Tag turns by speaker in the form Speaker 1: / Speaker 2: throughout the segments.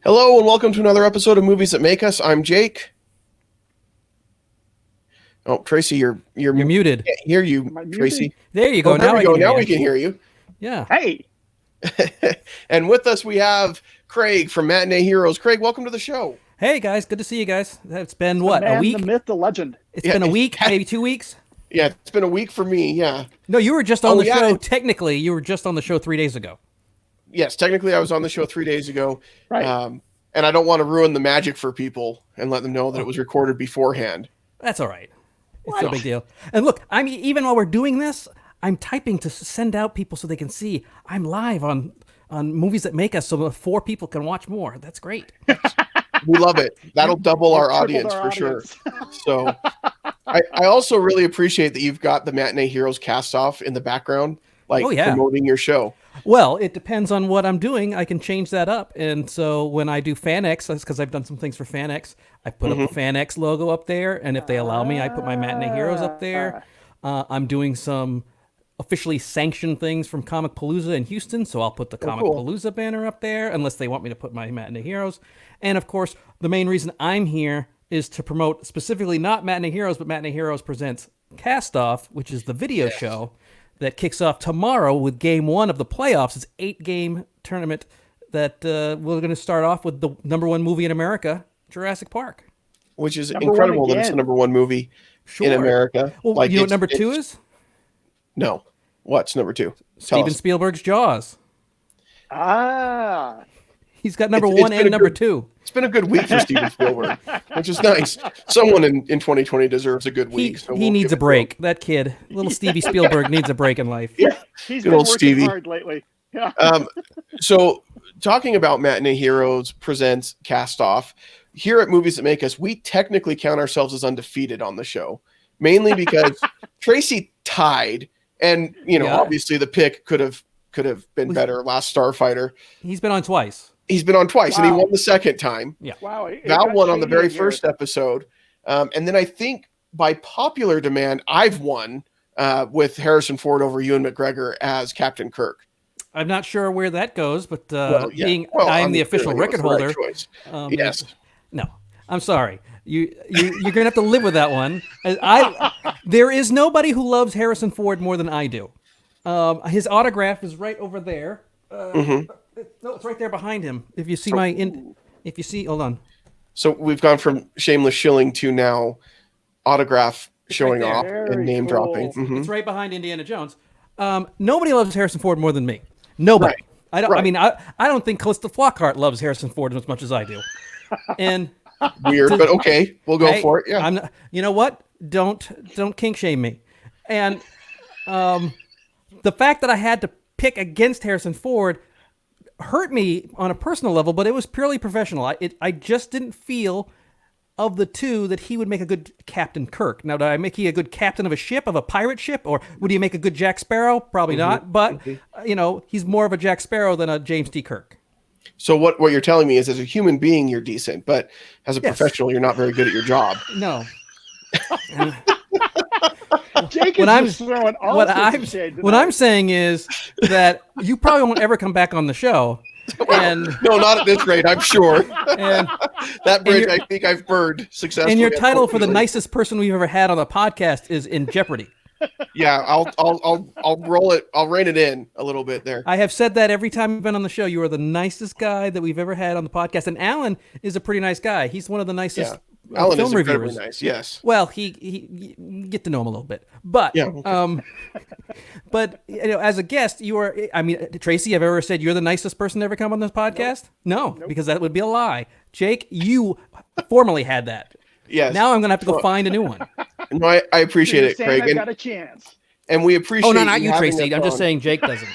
Speaker 1: Hello and welcome to another episode of Movies That Make Us. I'm Jake. Oh, Tracy, you're
Speaker 2: muted.
Speaker 1: Can't hear you,
Speaker 3: Am I muted?
Speaker 1: Tracy.
Speaker 2: There you go.
Speaker 1: Oh, there we go. Now we
Speaker 2: can
Speaker 1: can hear you.
Speaker 2: Yeah.
Speaker 3: Hey,
Speaker 1: And with us we have Craig from Matinee Heroes. Craig, welcome to the show.
Speaker 2: Hey guys, good to see you guys. It's been
Speaker 3: the
Speaker 2: what,
Speaker 3: man,
Speaker 2: a week?
Speaker 3: the myth, the legend.
Speaker 2: It's
Speaker 1: Yeah,
Speaker 2: been a week,
Speaker 1: it-
Speaker 2: maybe 2 weeks.
Speaker 1: Yeah, it's been a week for me. Yeah.
Speaker 2: No, you were just on
Speaker 1: Oh,
Speaker 2: the
Speaker 1: yeah.
Speaker 2: show. Technically, you were just on the show 3 days ago.
Speaker 1: Yes, technically I was on the show 3 days ago.
Speaker 3: Right.
Speaker 1: And I don't want to ruin the magic for people and let them know that it was recorded beforehand.
Speaker 2: That's all right. It's no big deal. And look, even while we're doing this, I'm typing to send out people so they can see I'm live on Movies That Make Us, so the 4 people can watch more. That's great.
Speaker 1: We love it. That'll double our
Speaker 3: Tripled
Speaker 1: audience
Speaker 3: our
Speaker 1: for sure.
Speaker 3: audience.
Speaker 1: So I also really appreciate that you've got the Matinee Heroes cast off in the background, like
Speaker 2: Oh, yeah.
Speaker 1: promoting your show.
Speaker 2: Well, it depends on what I'm doing. I can change that up. And so when I do FanX, that's because I've done some things for FanX, I put up the FanX logo up there. And if they allow me, I put my Matinee Heroes up there. I'm doing some officially sanctioned things from Comic Palooza in Houston. So I'll put the Comic
Speaker 1: cool.
Speaker 2: Palooza banner up there, unless they want me to put my Matinee Heroes. And of course, the main reason I'm here is to promote specifically not Matinee Heroes, but Matinee Heroes Presents Cast Off, which is the video show that kicks off tomorrow with game 1 of the playoffs. It's an 8-game tournament that we're going to start off with the #1 movie in America, Jurassic Park.
Speaker 1: Which is
Speaker 3: Number one
Speaker 1: incredible that it's the
Speaker 3: again.
Speaker 1: #1 movie in America.
Speaker 2: Well, you know what
Speaker 1: it's-
Speaker 2: number 2
Speaker 1: it's-
Speaker 2: is?
Speaker 1: No. What's number 2? Tell
Speaker 2: Steven
Speaker 1: us.
Speaker 2: Spielberg's Jaws.
Speaker 3: Ah,
Speaker 2: He's got number
Speaker 1: It's
Speaker 2: 1
Speaker 1: been
Speaker 2: and
Speaker 1: a
Speaker 2: number
Speaker 1: good-
Speaker 2: 2.
Speaker 1: It's been a good week for Steven Spielberg, which is nice. Someone in 2020 deserves a good
Speaker 2: He,
Speaker 1: week. So
Speaker 2: he
Speaker 1: we'll
Speaker 2: needs
Speaker 1: give
Speaker 2: a
Speaker 1: it to
Speaker 2: break. That kid, little Stevie Spielberg, needs a break in life.
Speaker 1: him.
Speaker 3: he's
Speaker 1: Good
Speaker 3: been
Speaker 1: old
Speaker 3: working
Speaker 1: Stevie.
Speaker 3: hard lately. Yeah.
Speaker 1: So talking about Matinee Heroes Presents Cast Off, here at Movies That Make Us, we technically count ourselves as undefeated on the show, mainly because Tracy tied, and
Speaker 2: Yeah.
Speaker 1: obviously the pick could have been better. Last Starfighter,
Speaker 2: He's been on twice.
Speaker 1: he's been on twice, and he
Speaker 3: Wow.
Speaker 1: won the second time.
Speaker 3: Wow. it
Speaker 1: Val
Speaker 3: got
Speaker 1: won on the
Speaker 3: shady
Speaker 1: very
Speaker 3: in here.
Speaker 1: first episode, and then I think by popular demand, I've won with Harrison Ford over Ewan McGregor as Captain Kirk.
Speaker 2: I'm not sure where that goes, but
Speaker 1: Well, yeah.
Speaker 2: being
Speaker 1: Well,
Speaker 2: I'm the
Speaker 1: mean,
Speaker 2: official
Speaker 1: clearly it
Speaker 2: record
Speaker 1: was the right
Speaker 2: holder.
Speaker 1: choice.
Speaker 2: um,
Speaker 1: Yes.
Speaker 2: No, I'm sorry. You're gonna have to live with that one. There is nobody who loves Harrison Ford more than I do. His autograph is right over there. No, it's right there behind him. If you see hold on.
Speaker 1: So we've gone from shameless shilling to now autograph showing
Speaker 2: there.
Speaker 1: off
Speaker 3: Very
Speaker 1: and name
Speaker 3: cool.
Speaker 1: dropping. Mhm.
Speaker 2: It's right behind Indiana Jones. Nobody loves Harrison Ford more than me. Nobody.
Speaker 1: Right.
Speaker 2: I don't. I
Speaker 1: Right.
Speaker 2: mean, I don't think Calista Flockhart loves Harrison Ford as much as I do. And
Speaker 1: Weird, but okay, we'll go
Speaker 2: hey,
Speaker 1: for it. Yeah.
Speaker 2: I'm not, you know what? Don't kink shame me. And the fact that I had to pick against Harrison Ford hurt me on a personal level, but it was purely professional. I just didn't feel of the two that he would make a good Captain Kirk. Now, did I make he a good captain of a ship, of a pirate ship, or would he make a good Jack Sparrow? Probably not. But he's more of a Jack Sparrow than a James T. Kirk.
Speaker 1: So what you're telling me is, as a human being, you're decent, but as a
Speaker 2: Yes.
Speaker 1: professional, you're not very good at your job.
Speaker 2: No.
Speaker 3: Jake
Speaker 2: What
Speaker 3: is
Speaker 2: I'm-
Speaker 3: just throwing all
Speaker 2: What
Speaker 3: sorts
Speaker 2: I'm
Speaker 3: of shade
Speaker 2: what
Speaker 3: tonight.
Speaker 2: I'm saying is that you probably won't ever come back on the show. And
Speaker 1: No, not at this rate, I'm sure.
Speaker 2: and
Speaker 1: That bridge,
Speaker 2: your-
Speaker 1: I think I've burned successfully.
Speaker 2: and your title for the
Speaker 1: unfortunately.
Speaker 2: nicest person we've ever had on the podcast is in jeopardy.
Speaker 1: Yeah, I'll roll it. I'll rein it in a little bit there.
Speaker 2: I have said that every time you've been on the show. You are the nicest guy that we've ever had on the podcast. And Alan is a pretty nice guy. He's one of the nicest
Speaker 1: Alan
Speaker 2: film
Speaker 1: is incredibly
Speaker 2: reviewers.
Speaker 1: nice. Yes.
Speaker 2: Well, he you get to know him a little bit, but
Speaker 1: Yeah, okay.
Speaker 2: but as a guest, you are. I mean, Tracy, have I ever said you're the nicest person to ever come on this podcast? No, because that would be a lie. Jake, you formerly had that.
Speaker 1: Yes.
Speaker 2: Now I'm gonna have to go find a new one.
Speaker 1: No, I appreciate
Speaker 3: You're
Speaker 1: it,
Speaker 3: saying
Speaker 1: Craig,
Speaker 3: I've
Speaker 1: and,
Speaker 3: got a chance.
Speaker 1: and we appreciate.
Speaker 2: Oh no, not you,
Speaker 1: having
Speaker 2: Tracy.
Speaker 1: us
Speaker 2: I'm just
Speaker 1: on.
Speaker 2: saying Jake doesn't.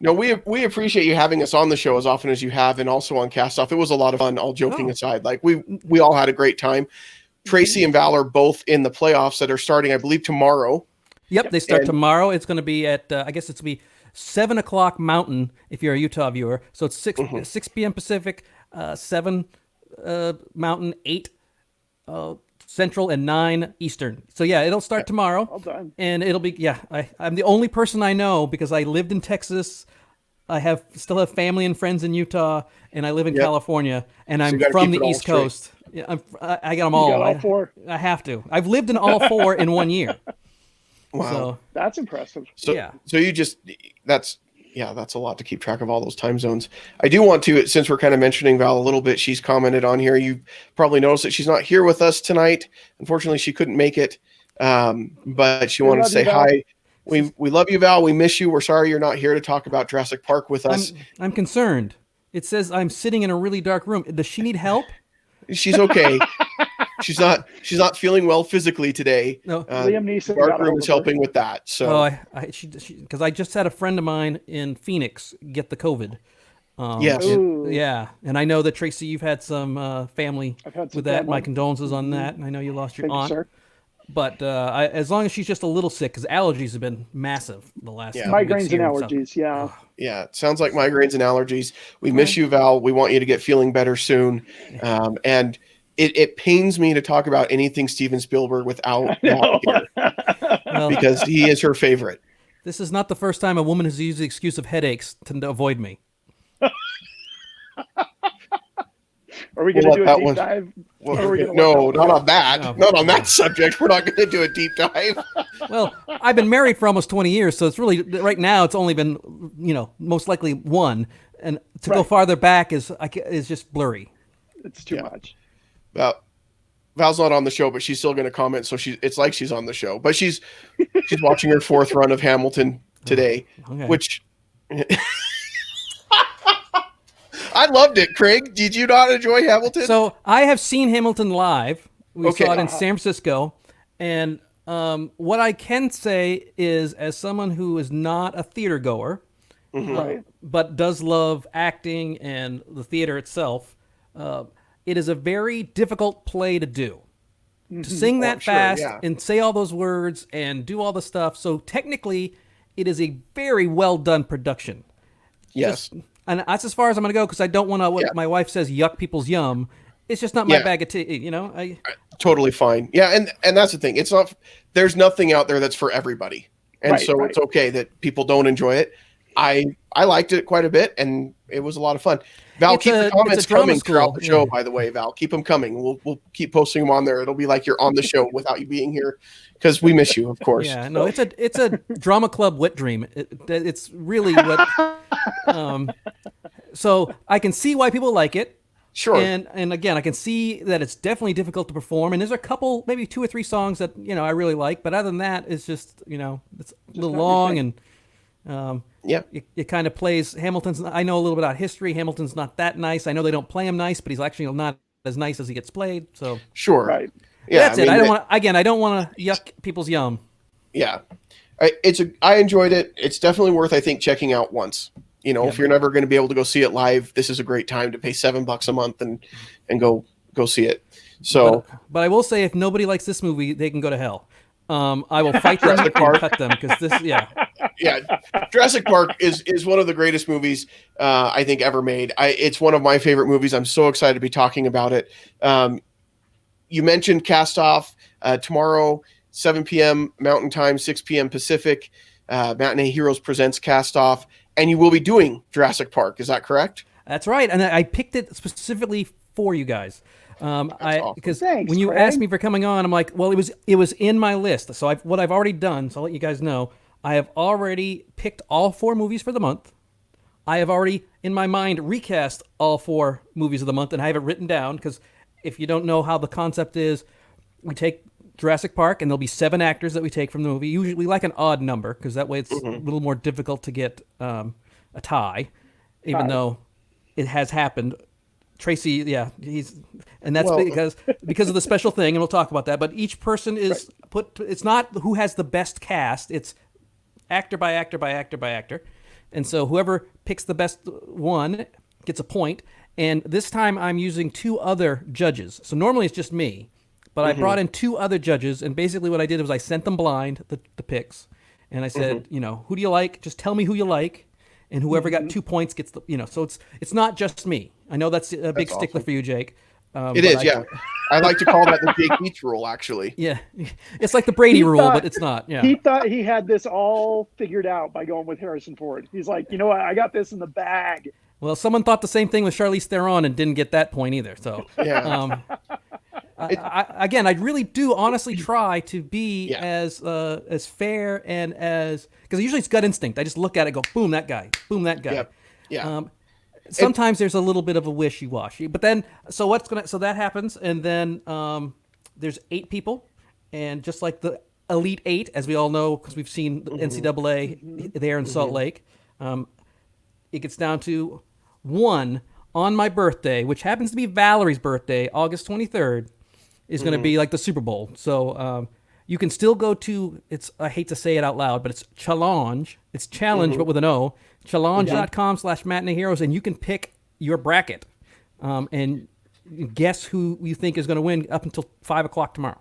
Speaker 1: No, we appreciate you having us on the show as often as you have, and also on Cast Off. It was a lot of fun. All joking
Speaker 2: Oh.
Speaker 1: aside, like we all had a great time. Tracy and Val are both in the playoffs that are starting, I believe, tomorrow.
Speaker 2: Yep, they start
Speaker 1: And-
Speaker 2: tomorrow. It's going to be at I guess it's going to be 7:00 Mountain if you're a Utah viewer. So it's 6 p.m. Pacific, 7 Mountain, 8 Central, and 9 Eastern. So yeah, it'll start tomorrow.
Speaker 3: Well done.
Speaker 2: And it'll be I'm the only person I know because I lived in Texas still have family and friends in Utah, and I live in California, and I'm
Speaker 1: you gotta
Speaker 2: from
Speaker 1: keep
Speaker 2: the
Speaker 1: it all
Speaker 2: East
Speaker 1: straight.
Speaker 2: Coast. Yeah, I got them all.
Speaker 3: got all four?
Speaker 2: I have to. I've lived in all four in 1 year.
Speaker 1: Wow.
Speaker 2: So
Speaker 3: That's impressive.
Speaker 1: So,
Speaker 2: yeah.
Speaker 1: so that's a lot to keep track of all those time zones. I do want to, since we're kind of mentioning Val a little bit, she's commented on here. You probably noticed that she's not here with us tonight. Unfortunately, she couldn't make it, but she wanted to say hi. We love you, Val. We miss you. We're sorry you're not here to talk about Jurassic Park with us.
Speaker 2: I'm concerned. It says I'm sitting in a really dark room. Does she need help?
Speaker 1: She's okay. She's not feeling well physically today.
Speaker 2: No.
Speaker 3: Liam Neeson
Speaker 1: Dark
Speaker 3: got
Speaker 1: room
Speaker 3: hold
Speaker 1: is
Speaker 3: of her.
Speaker 1: helping with that. So
Speaker 2: Because I just had a friend of mine in Phoenix get the COVID.
Speaker 1: yes.
Speaker 3: Ooh.
Speaker 2: Yeah, and I know that Tracy, you've had some family
Speaker 3: I've had some
Speaker 2: with that.
Speaker 3: family.
Speaker 2: My condolences on that. And I know you lost your
Speaker 3: Thank you,
Speaker 2: aunt.
Speaker 3: sir.
Speaker 2: But as long as she's just a little sick, because allergies have been massive the last couple weeks
Speaker 3: Migraines and
Speaker 2: here stuff.
Speaker 3: allergies. Yeah.
Speaker 1: Yeah, it sounds like migraines and allergies. We miss you, Val. We want you to get feeling better soon. And it pains me to talk about anything Steven Spielberg without Val here,
Speaker 2: Well,
Speaker 1: because he is her favorite.
Speaker 2: this is not the first time a woman has used the excuse of headaches to avoid me.
Speaker 3: Are we going
Speaker 1: We'll
Speaker 3: to do
Speaker 1: let
Speaker 3: a
Speaker 1: that one-
Speaker 3: deep dive?
Speaker 1: Well,
Speaker 3: Or are we gonna
Speaker 1: no,
Speaker 3: let that
Speaker 1: not
Speaker 3: one
Speaker 1: on that.
Speaker 2: No.
Speaker 1: Not on that subject. We're not going to do a deep dive.
Speaker 2: Well, I've been married for almost 20 years, so it's really right now it's only been most likely one, and to go
Speaker 3: Right.
Speaker 2: farther back is just blurry.
Speaker 3: It's too much.
Speaker 1: Val's not on the show, but she's still going to comment. So it's like she's on the show, but she's watching her fourth run of Hamilton today,
Speaker 2: Okay.
Speaker 1: which I loved it. Craig, did you not enjoy Hamilton?
Speaker 2: So I have seen Hamilton live. We
Speaker 1: Okay.
Speaker 2: saw it in San Francisco, and what I can say is, as someone who is not a theater goer,
Speaker 3: Right.
Speaker 2: but does love acting and the theater itself, it is a very difficult play to do. To sing that
Speaker 1: sure,
Speaker 2: fast
Speaker 1: yeah.
Speaker 2: and say all those words and do all the stuff. So technically, it is a very well done production.
Speaker 1: yes.
Speaker 2: And that's as far as I'm going to go, because I don't want to, what
Speaker 1: Yeah.
Speaker 2: my wife says, yuck people's yum. It's just not my
Speaker 1: Yeah.
Speaker 2: bag of tea,
Speaker 1: Totally fine. Yeah, and that's the thing. It's not. There's nothing out there that's for everybody, and
Speaker 3: Right,
Speaker 1: so
Speaker 3: right.
Speaker 1: it's okay that people don't enjoy it. I liked it quite a bit, and it was a lot of fun. Val,
Speaker 2: It's
Speaker 1: keep
Speaker 2: a-
Speaker 1: the comments
Speaker 2: it's a drama
Speaker 1: coming throughout
Speaker 2: school,
Speaker 1: the show.
Speaker 2: yeah.
Speaker 1: By the way, Val, keep them coming. We'll keep posting them on there. It'll be like you're on the show without you being here, because we miss you, of course.
Speaker 2: Yeah, no, it's a drama club wet dream. It's really what. So I can see why people like it.
Speaker 1: Sure.
Speaker 2: And again, I can see that it's definitely difficult to perform. And there's a couple, maybe 2 or 3 songs that I really like. But other than that, it's just it's a little
Speaker 3: not your
Speaker 2: long,
Speaker 3: thing.
Speaker 2: and
Speaker 1: yeah.
Speaker 2: it kind of plays Hamilton's. I know a little bit about history. Hamilton's not that nice. I know they don't play him nice, but he's actually not as nice as he gets played. So
Speaker 1: Sure.
Speaker 3: Right.
Speaker 1: Yeah.
Speaker 2: that's it. I don't want. Again, I don't want to yuck people's yum.
Speaker 1: Yeah. I enjoyed it. It's definitely worth, I think, checking out once. If you're never going to be able to go see it live, this is a great time to pay $7 a month and go see it. So
Speaker 2: But I will say, if nobody likes this movie, they can go to hell. I will fight them
Speaker 1: Jurassic
Speaker 2: and
Speaker 1: Park.
Speaker 2: cut them, because this, yeah.
Speaker 1: Jurassic Park is one of the greatest movies I think ever made. It's one of my favorite movies. I'm so excited to be talking about it. You mentioned Cast Off tomorrow, 7 p.m. Mountain Time, 6 p.m. Pacific. Matinee Heroes presents Cast Off, and you will be doing Jurassic Park. Is that correct?
Speaker 2: That's right, and I picked it specifically for you guys.
Speaker 1: awesome.
Speaker 2: Because
Speaker 3: Thanks,
Speaker 2: when you
Speaker 3: Craig.
Speaker 2: asked me for coming on, I'm like, well, it was in my list. So what I've already done, so I'll let you guys know, I have already picked all 4 movies for the month. I have already, in my mind, recast all 4 movies of the month, and I have it written down, because if you don't know how the concept is, we take Jurassic Park, and there'll be 7 actors that we take from the movie. Usually we like an odd number, because that way it's a little more difficult to get a tie, even though it has happened. Tracy, and that's because of the special thing, and we'll talk about that. But each person is put. It's not who has the best cast. It's actor by actor by actor by actor, and so whoever picks the best one gets a point. And this time I'm using 2 other judges. So normally it's just me, but I brought in 2 other judges, and basically what I did was I sent them blind the picks, and I said, who do you like? Just tell me who you like. And whoever got 2 points gets the, so it's not just me. I know that's a big stickler
Speaker 1: awesome.
Speaker 2: for you, Jake.
Speaker 1: It is, yeah. I like to call that the Jake Beach rule, actually.
Speaker 2: Yeah, it's like the Brady rule, but it's not. Yeah,
Speaker 3: He thought he had this all figured out by going with Harrison Ford. He's like, you know what? I got this in the bag.
Speaker 2: well, someone thought the same thing with Charlize Theron and didn't get that point either. So,
Speaker 1: Yeah.
Speaker 2: again, I really do honestly try to be
Speaker 1: Yeah.
Speaker 2: as fair and as, because usually it's gut instinct. I just look at it, go, boom, that guy, boom, that guy.
Speaker 1: Yep. Yeah.
Speaker 2: Sometimes there's a little bit of a wishy-washy, but then so that happens, and then there's 8 people, and just like the Elite 8, as we all know because we've seen the NCAA there in Salt Lake, it gets down to 1 on my birthday, which happens to be Valerie's birthday, August 23rd, is going to be like the Super Bowl. So you can still go to, I hate to say it out loud, but it's Challenge. It's challenge, but with an O. Challenge.com/Matinee Heroes, and you can pick your bracket and guess who you think is going to win up until 5 o'clock tomorrow.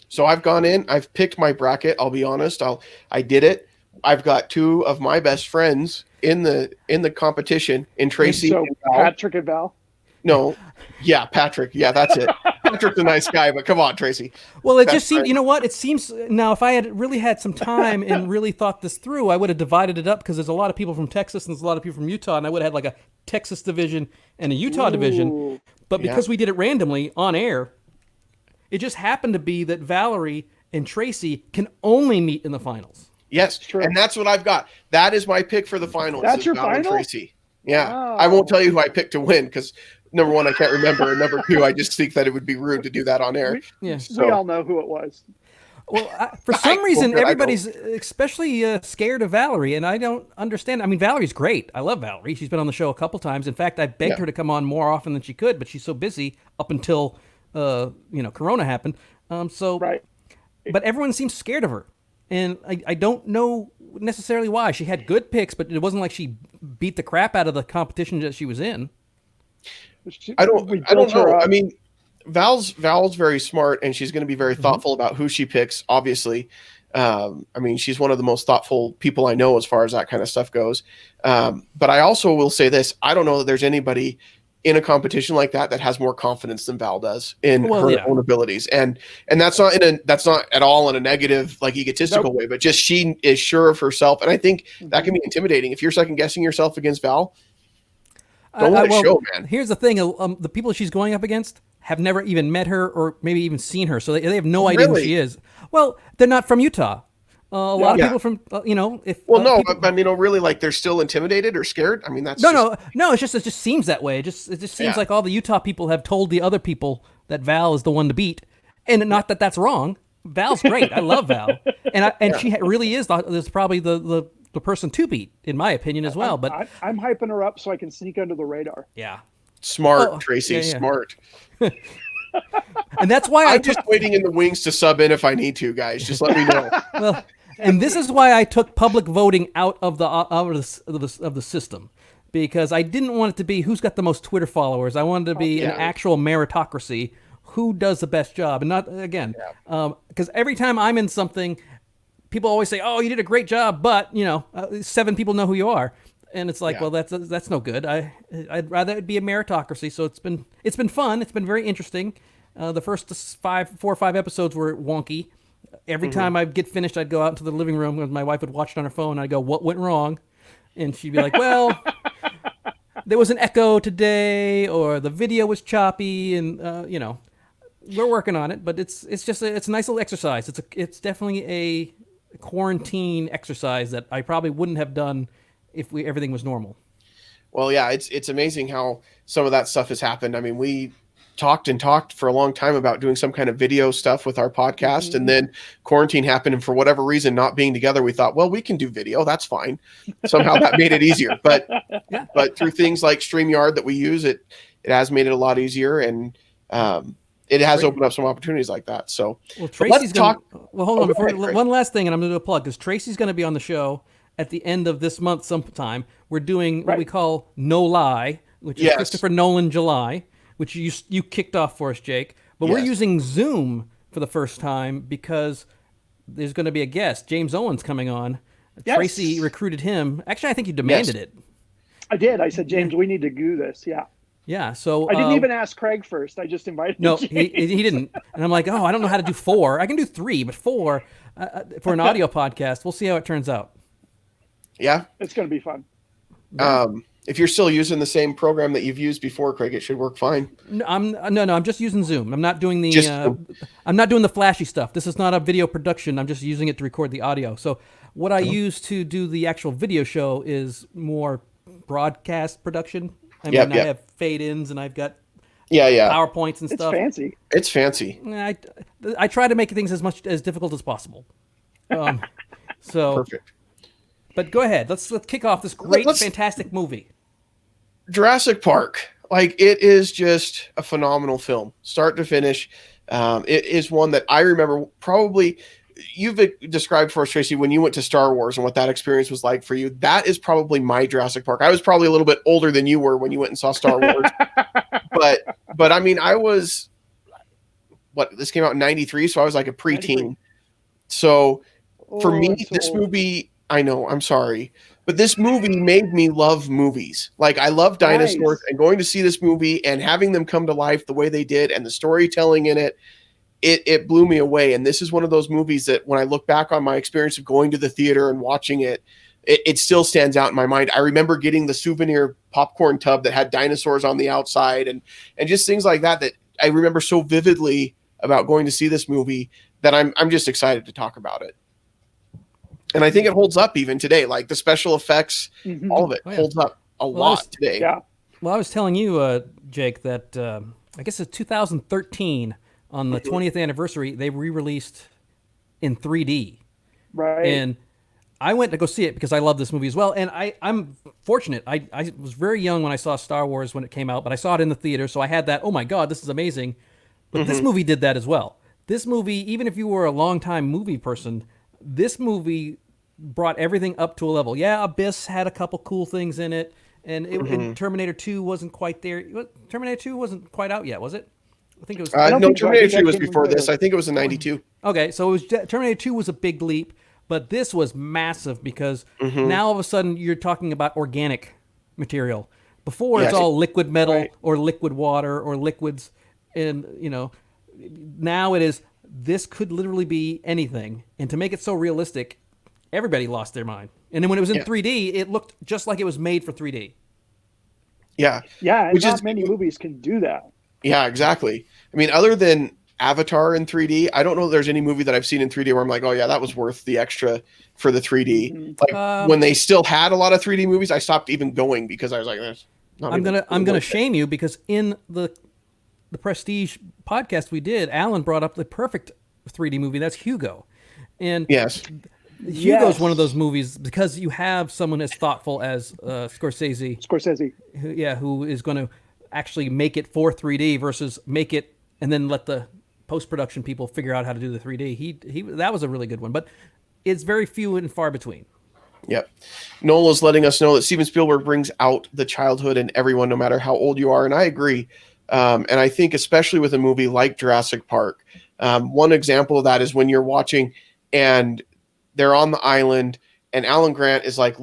Speaker 1: So I've gone in, I've picked my bracket. I'll be honest. I did it. I've got 2 of my best friends in the competition, in Tracy
Speaker 3: So
Speaker 1: and Val.
Speaker 3: Patrick and Val.
Speaker 1: No. Yeah, Patrick. Yeah, that's it. Patrick's a nice guy, but come on, Tracy.
Speaker 2: Well, it
Speaker 1: That's
Speaker 2: just seems,
Speaker 1: right.
Speaker 2: you know what? It seems, now if I had really had some time and really thought this through, I would have divided it up because there's a lot of people from Texas and there's a lot of people from Utah, and I would have had like a Texas division and a Utah division. But because we did it randomly on air, it just happened to be that Valerie and Tracy can only meet in the finals.
Speaker 1: Yes,
Speaker 3: True.
Speaker 1: and that's what I've got. That is my pick for the finals.
Speaker 3: That's
Speaker 1: is
Speaker 3: your
Speaker 1: Val and
Speaker 3: final?
Speaker 1: Tracy. Yeah.
Speaker 3: Wow.
Speaker 1: I won't tell you who I picked to win because number 1, I can't remember, and number 2, I just think that it would be rude to do that on air.
Speaker 2: Yeah.
Speaker 3: We all know who it was.
Speaker 2: Well, for some reason,
Speaker 1: I don't.
Speaker 2: everybody's especially scared of Valerie, and I don't understand. I mean, Valerie's great. I love Valerie. She's been on the show a couple times. In fact, I begged her to come on more often than she could, but she's so busy up until Corona happened.
Speaker 3: Right.
Speaker 2: But everyone seems scared of her, and I don't know necessarily why. She had good picks, but it wasn't like she beat the crap out of the competition that she was in.
Speaker 1: I
Speaker 3: We
Speaker 1: don't
Speaker 3: built her
Speaker 1: know.
Speaker 3: up.
Speaker 1: I mean, Val's very smart, and she's going to be very thoughtful about who she picks. Obviously, I mean, she's one of the most thoughtful people I know as far as that kind of stuff goes. But I also will say this: I don't know that there's anybody in a competition like that has more confidence than Val does in her own abilities, and that's not at all in a negative, like egotistical way, but just she is sure of herself, and I think that can be intimidating if you're second guessing yourself against Val. Don't let it show, man.
Speaker 2: Here's the thing: the people she's going up against have never even met her or maybe even seen her, so they have no idea who she is. Well, they're not from Utah. A lot of people from if
Speaker 1: I mean, really, like they're still intimidated or scared. I mean, that's
Speaker 2: no. It just seems that way. It just seems like all the Utah people have told the other people that Val is the one to beat, and not that that's wrong. Val's great. I love Val, and she really is. There's probably the person to beat, in my opinion, as well. But
Speaker 3: I'm hyping her up so I can sneak under the radar.
Speaker 2: yeah,
Speaker 1: smart, Tracy. Smart.
Speaker 2: And that's why
Speaker 1: I'm just waiting in the wings to sub in if I need to, guys. Just let me know.
Speaker 2: Well, and this is why I took public voting out of the system, because I didn't want it to be who's got the most Twitter followers. I wanted it to be an actual meritocracy. Who does the best job, and not again, because every time I'm in something, people always say, "Oh, you did a great job," but 7 people know who you are. And it's like, well, that's no good. I'd rather it be a meritocracy. So it's been fun. It's been very interesting. The first 4 or 5 episodes were wonky. Every time I'd get finished, I'd go out into the living room and my wife would watch it on her phone. I'd go, "What went wrong?" And she'd be like, "Well, there was an echo today, or the video was choppy, and we're working on it." But it's a nice little exercise. It's definitely a quarantine exercise that I probably wouldn't have done if everything was normal.
Speaker 1: Well, yeah, it's amazing how some of that stuff has happened. I mean, we talked for a long time about doing some kind of video stuff with our podcast, and then quarantine happened, and for whatever reason, not being together, we thought, well, we can do video. That's fine. Somehow that made it easier. But through things like StreamYard that we use, it has made it a lot easier, and it has opened up some opportunities like that. So
Speaker 2: Tracy's hold on. One last thing, and I'm going to do a plug, because Tracy's going to be on the show at the end of this month sometime. We're doing what we call No Lie, which is Christopher Nolan July, which you kicked off for us, Jake. But we're using Zoom for the first time because there's going to be a guest. James Owen's coming on. Yes. Tracy recruited him. Actually, I think you demanded it.
Speaker 3: I did. I said, James, we need to do this. Yeah.
Speaker 2: Yeah. So
Speaker 3: I didn't even ask Craig first. I just invited
Speaker 2: no,
Speaker 3: James.
Speaker 2: he didn't. And I'm like, oh, I don't know how to do 4. I can do 3, but 4 for an audio podcast. We'll see how it turns out.
Speaker 1: Yeah.
Speaker 3: It's going to be fun.
Speaker 1: If you're still using the same program that you've used before, Craig, it should work fine.
Speaker 2: No, I'm just using Zoom. I'm not doing
Speaker 1: Just
Speaker 2: I'm not doing the flashy stuff. This is not a video production. I'm just using it to record the audio. So what I use to do the actual video show is more broadcast production. I mean, I have fade-ins and I've got PowerPoints and stuff.
Speaker 3: It's
Speaker 1: fancy.
Speaker 2: I try to make things as difficult as possible. So
Speaker 1: perfect.
Speaker 2: But go ahead. Let's kick off this great, fantastic movie.
Speaker 1: Jurassic Park. Like, it is just a phenomenal film, start to finish. It is one that I remember probably. You've described for us, Tracy, when you went to Star Wars and what that experience was like for you. That is probably my Jurassic Park. I was probably a little bit older than you were when you went and saw Star Wars. but I mean, I was, this came out in 93, so I was like a preteen. So for me, this movie, I know, I'm sorry, but this movie made me love movies. Like, I love dinosaurs, and going to see this movie and having them come to life the way they did and the storytelling in it, it blew me away. And this is one of those movies that when I look back on my experience of going to the theater and watching it, it still stands out in my mind. I remember getting the souvenir popcorn tub that had dinosaurs on the outside and just things like that I remember so vividly about going to see this movie that I'm just excited to talk about it. And I think it holds up even today. Like, the special effects, all of it holds up a lot today.
Speaker 3: Yeah.
Speaker 2: Well, I was telling you, Jake, that I guess it's 2013 on the 20th anniversary, they re-released in 3D.
Speaker 3: Right.
Speaker 2: And I went to go see it because I love this movie as well. And I'm fortunate. I was very young when I saw Star Wars when it came out, but I saw it in the theater. So I had that, oh my God, this is amazing. But this movie did that as well. This movie, even if you were a longtime movie person, this movie brought everything up to a level. Yeah, Abyss had a couple cool things in it. And Terminator 2 wasn't quite there. Terminator 2 wasn't quite out yet, was it? I think it was.
Speaker 1: No, Terminator 2 was before this. I think it was in 92.
Speaker 2: Okay, so it was Terminator 2 was a big leap, but this was massive because now all of a sudden you're talking about organic material. Before it's all liquid metal or liquid water or liquids, and now it is. This could literally be anything, and to make it so realistic, everybody lost their mind. And then when it was in 3D, it looked just like it was made for 3D.
Speaker 1: Yeah,
Speaker 3: and not many movies can do that.
Speaker 1: Yeah, exactly. I mean, other than Avatar in 3D, I don't know if there's any movie that I've seen in 3D where I'm like, oh yeah, that was worth the extra for the 3D. Like, when they still had a lot of 3D movies, I stopped even going because I was like, I'm
Speaker 2: gonna shame you because in the Prestige podcast we did, Alan brought up the perfect 3D movie. That's Hugo, and Hugo's one of those movies because you have someone as thoughtful as Scorsese, who is going to actually make it for 3D versus make it and then let the post-production people figure out how to do the 3D. He that was a really good one, but it's very few and far between.
Speaker 1: Yep. Noel is letting us know that Steven Spielberg brings out the childhood in everyone, no matter how old you are, and I agree. And I think especially with a movie like Jurassic Park, one example of that is when you're watching and they're on the island and Alan Grant is like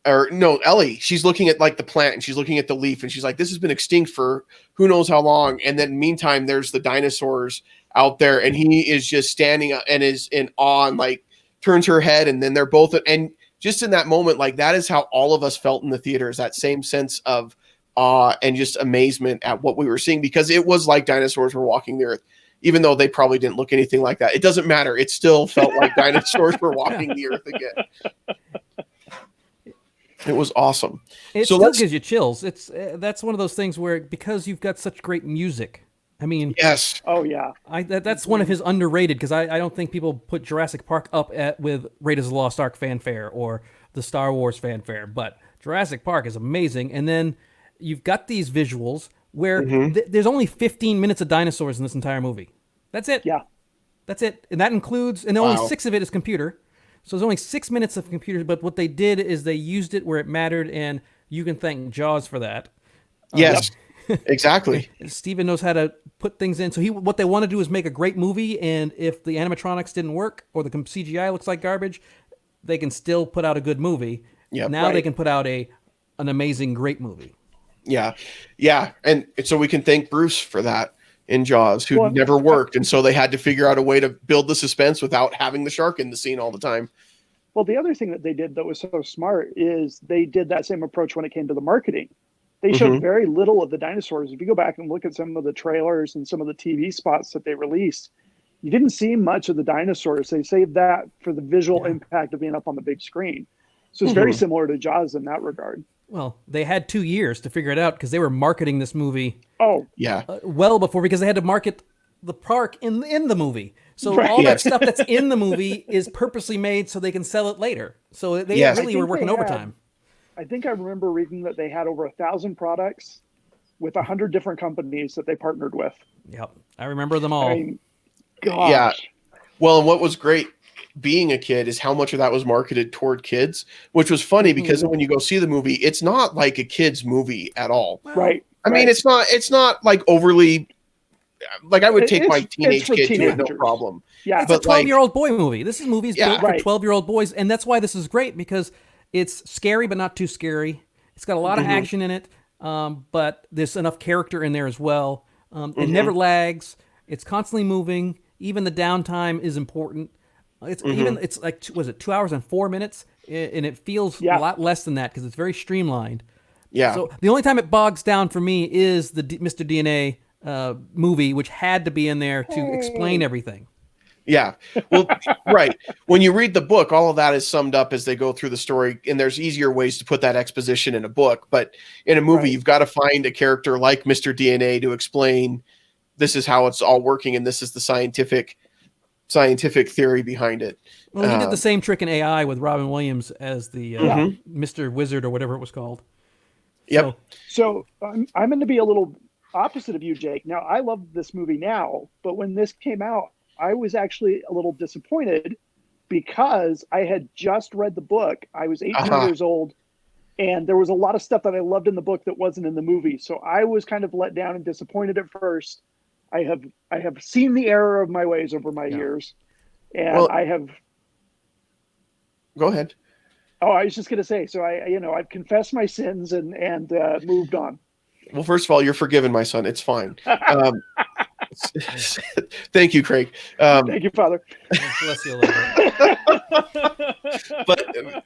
Speaker 1: Ellie, she's looking at like the plant and she's looking at the leaf and she's like, this has been extinct for who knows how long. And then meantime, there's the dinosaurs out there and he is just standing up and is in awe and like turns her head. And then they're both, and just in that moment, like that is how all of us felt in the theater, is that same sense of awe and just amazement at what we were seeing, because it was like dinosaurs were walking the earth, even though they probably didn't look anything like that. It doesn't matter. It still felt like dinosaurs were walking the earth again. It was awesome.
Speaker 2: It still gives you chills. It's that's one of those things where, because you've got such great music. I mean,
Speaker 1: yes.
Speaker 3: Oh yeah.
Speaker 2: That's one of his underrated, because I don't think people put Jurassic Park up with Raiders of the Lost Ark fanfare or the Star Wars fanfare, but Jurassic Park is amazing. And then you've got these visuals where there's only 15 minutes of dinosaurs in this entire movie. That's it.
Speaker 3: Yeah.
Speaker 2: That's it. And that includes, and only 6 of it is computer. So there's only 6 minutes of computer, but what they did is they used it where it mattered, and you can thank Jaws for that.
Speaker 1: Yes, exactly.
Speaker 2: Steven knows how to put things in. So what they want to do is make a great movie, and if the animatronics didn't work or the CGI looks like garbage, they can still put out a good movie.
Speaker 1: Yep,
Speaker 2: now they can put out an amazing, great movie.
Speaker 1: Yeah. Yeah. And so we can thank Bruce for that in Jaws, who
Speaker 3: Well,
Speaker 1: never worked. And so they had to figure out a way to build the suspense without having the shark in the scene all the time.
Speaker 3: Well, the other thing that they did that was so smart is they did that same approach when it came to the marketing. They showed very little of the dinosaurs. If you go back and look at some of the trailers and some of the TV spots that they released, you didn't see much of the dinosaurs. They saved that for the visual impact of being up on the big screen. So it's very similar to Jaws in that regard.
Speaker 2: Well, they had 2 years to figure it out because they were marketing this movie
Speaker 3: Oh,
Speaker 1: Yeah.
Speaker 2: well before, because they had to market the park in the movie. So
Speaker 3: Right.
Speaker 2: all that
Speaker 1: Yes.
Speaker 2: stuff that's in the movie is purposely made so they can sell it later. So they
Speaker 1: Yes.
Speaker 2: really were working
Speaker 3: they had-
Speaker 2: overtime.
Speaker 3: I think I remember reading that they had over 1,000 products with 100 different companies that they partnered with.
Speaker 2: Yep, I remember them all.
Speaker 3: I mean, gosh.
Speaker 1: Yeah. Well, and what was great being a kid is how much of that was marketed toward kids, which was funny because when you go see the movie, it's not like a kid's movie at all.
Speaker 3: Right.
Speaker 1: I mean, it's not like overly, like I would take my
Speaker 3: It's
Speaker 1: teenage
Speaker 3: for
Speaker 1: kid to it, no
Speaker 3: teenagers.
Speaker 1: problem.
Speaker 3: Yeah.
Speaker 2: It's a
Speaker 1: But, like-
Speaker 2: 12-year-old boy movie. This movie is built for
Speaker 3: Right.
Speaker 2: 12-year-old boys, and that's why this is great, because it's scary but not too scary. It's got a lot of action in it, but there's enough character in there as well. It never lags. It's constantly moving. Even the downtime is important. It's like, was it 2 hours and 4 minutes? And it feels a lot less than that because it's very streamlined.
Speaker 1: Yeah.
Speaker 2: So the only time it bogs down for me is the Mr. DNA movie, which had to be in there to explain everything.
Speaker 1: Yeah. Well, right. When you read the book, all of that is summed up as they go through the story, and there's easier ways to put that exposition in a book. But in a movie, you've got to find a character like Mr. DNA to explain this is how it's all working, and this is the scientific theory behind it.
Speaker 2: Well, he did the same trick in AI with Robin Williams as the Mr. Wizard or whatever it was called.
Speaker 1: Yep.
Speaker 3: So I'm going to be a little opposite of you, Jake. Now, I love this movie now, but when this came out, I was actually a little disappointed because I had just read the book. I was 18 years old, and there was a lot of stuff that I loved in the book that wasn't in the movie. So I was kind of let down and disappointed at first. I have seen the error of my ways over my years, and I have.
Speaker 1: Go ahead.
Speaker 3: Oh, I was just going to say. So I've confessed my sins and moved on.
Speaker 1: Well, first of all, you're forgiven, my son. It's fine. Thank you, Craig.
Speaker 3: Thank you, Father.
Speaker 2: Bless you a little bit.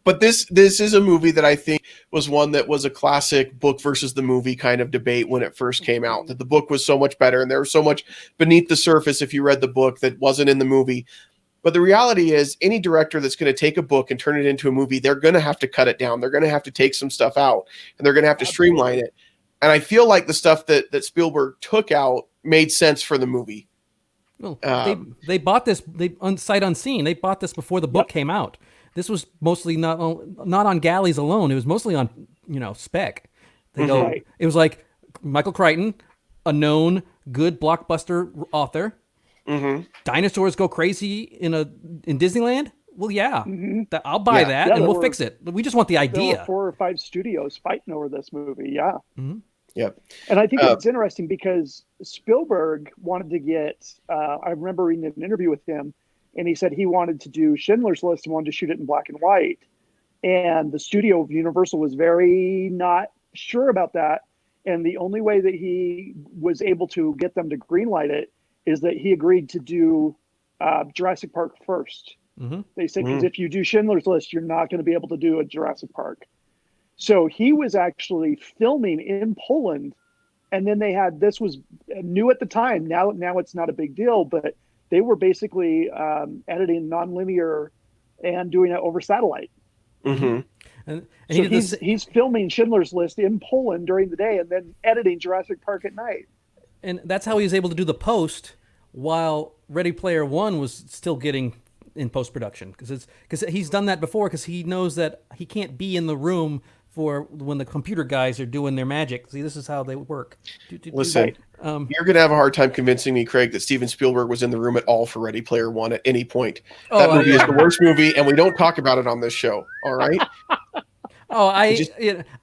Speaker 1: But this is a movie that I think was one that was a classic book versus the movie kind of debate when it first came out. That the book was so much better, and there was so much beneath the surface if you read the book that wasn't in the movie. But the reality is, any director that's going to take a book and turn it into a movie, they're going to have to cut it down. They're going to have to take some stuff out, and they're going to have to streamline it. And I feel like the stuff that Spielberg took out made sense for the movie.
Speaker 2: Well, they bought this sight unseen. They bought this before the book came out. This was mostly not on galleys alone. It was mostly on spec. They go.
Speaker 3: Right.
Speaker 2: It was like Michael Crichton, a known good blockbuster author. Dinosaurs go crazy in Disneyland. Well, yeah, I'll buy that, and we'll fix it. We just want the
Speaker 3: There
Speaker 2: idea.
Speaker 3: were 4 or 5 studios fighting over this movie. Yeah.
Speaker 1: Yep.
Speaker 3: And I think it's interesting because Spielberg wanted to get, I remember reading an interview with him, and he said he wanted to do Schindler's List and wanted to shoot it in black and white. And the studio of Universal was very not sure about that. And the only way that he was able to get them to greenlight it is that he agreed to do Jurassic Park first. They said, because if you do Schindler's List, you're not going to be able to do a Jurassic Park. So he was actually filming in Poland, and then this was new at the time. Now it's not a big deal, but they were basically editing nonlinear and doing it over satellite.
Speaker 2: And
Speaker 3: So he's filming Schindler's List in Poland during the day and then editing Jurassic Park at night.
Speaker 2: And that's how he was able to do the post while Ready Player One was still getting in post-production, because he's done that before, because he knows that he can't be in the room for when the computer guys are doing their magic. See, this is how they work.
Speaker 1: Listen, you're going to have a hard time convincing me, Craig, that Steven Spielberg was in the room at all for Ready Player One at any point. That movie is the worst movie, and we don't talk about it on this show. All right?
Speaker 2: I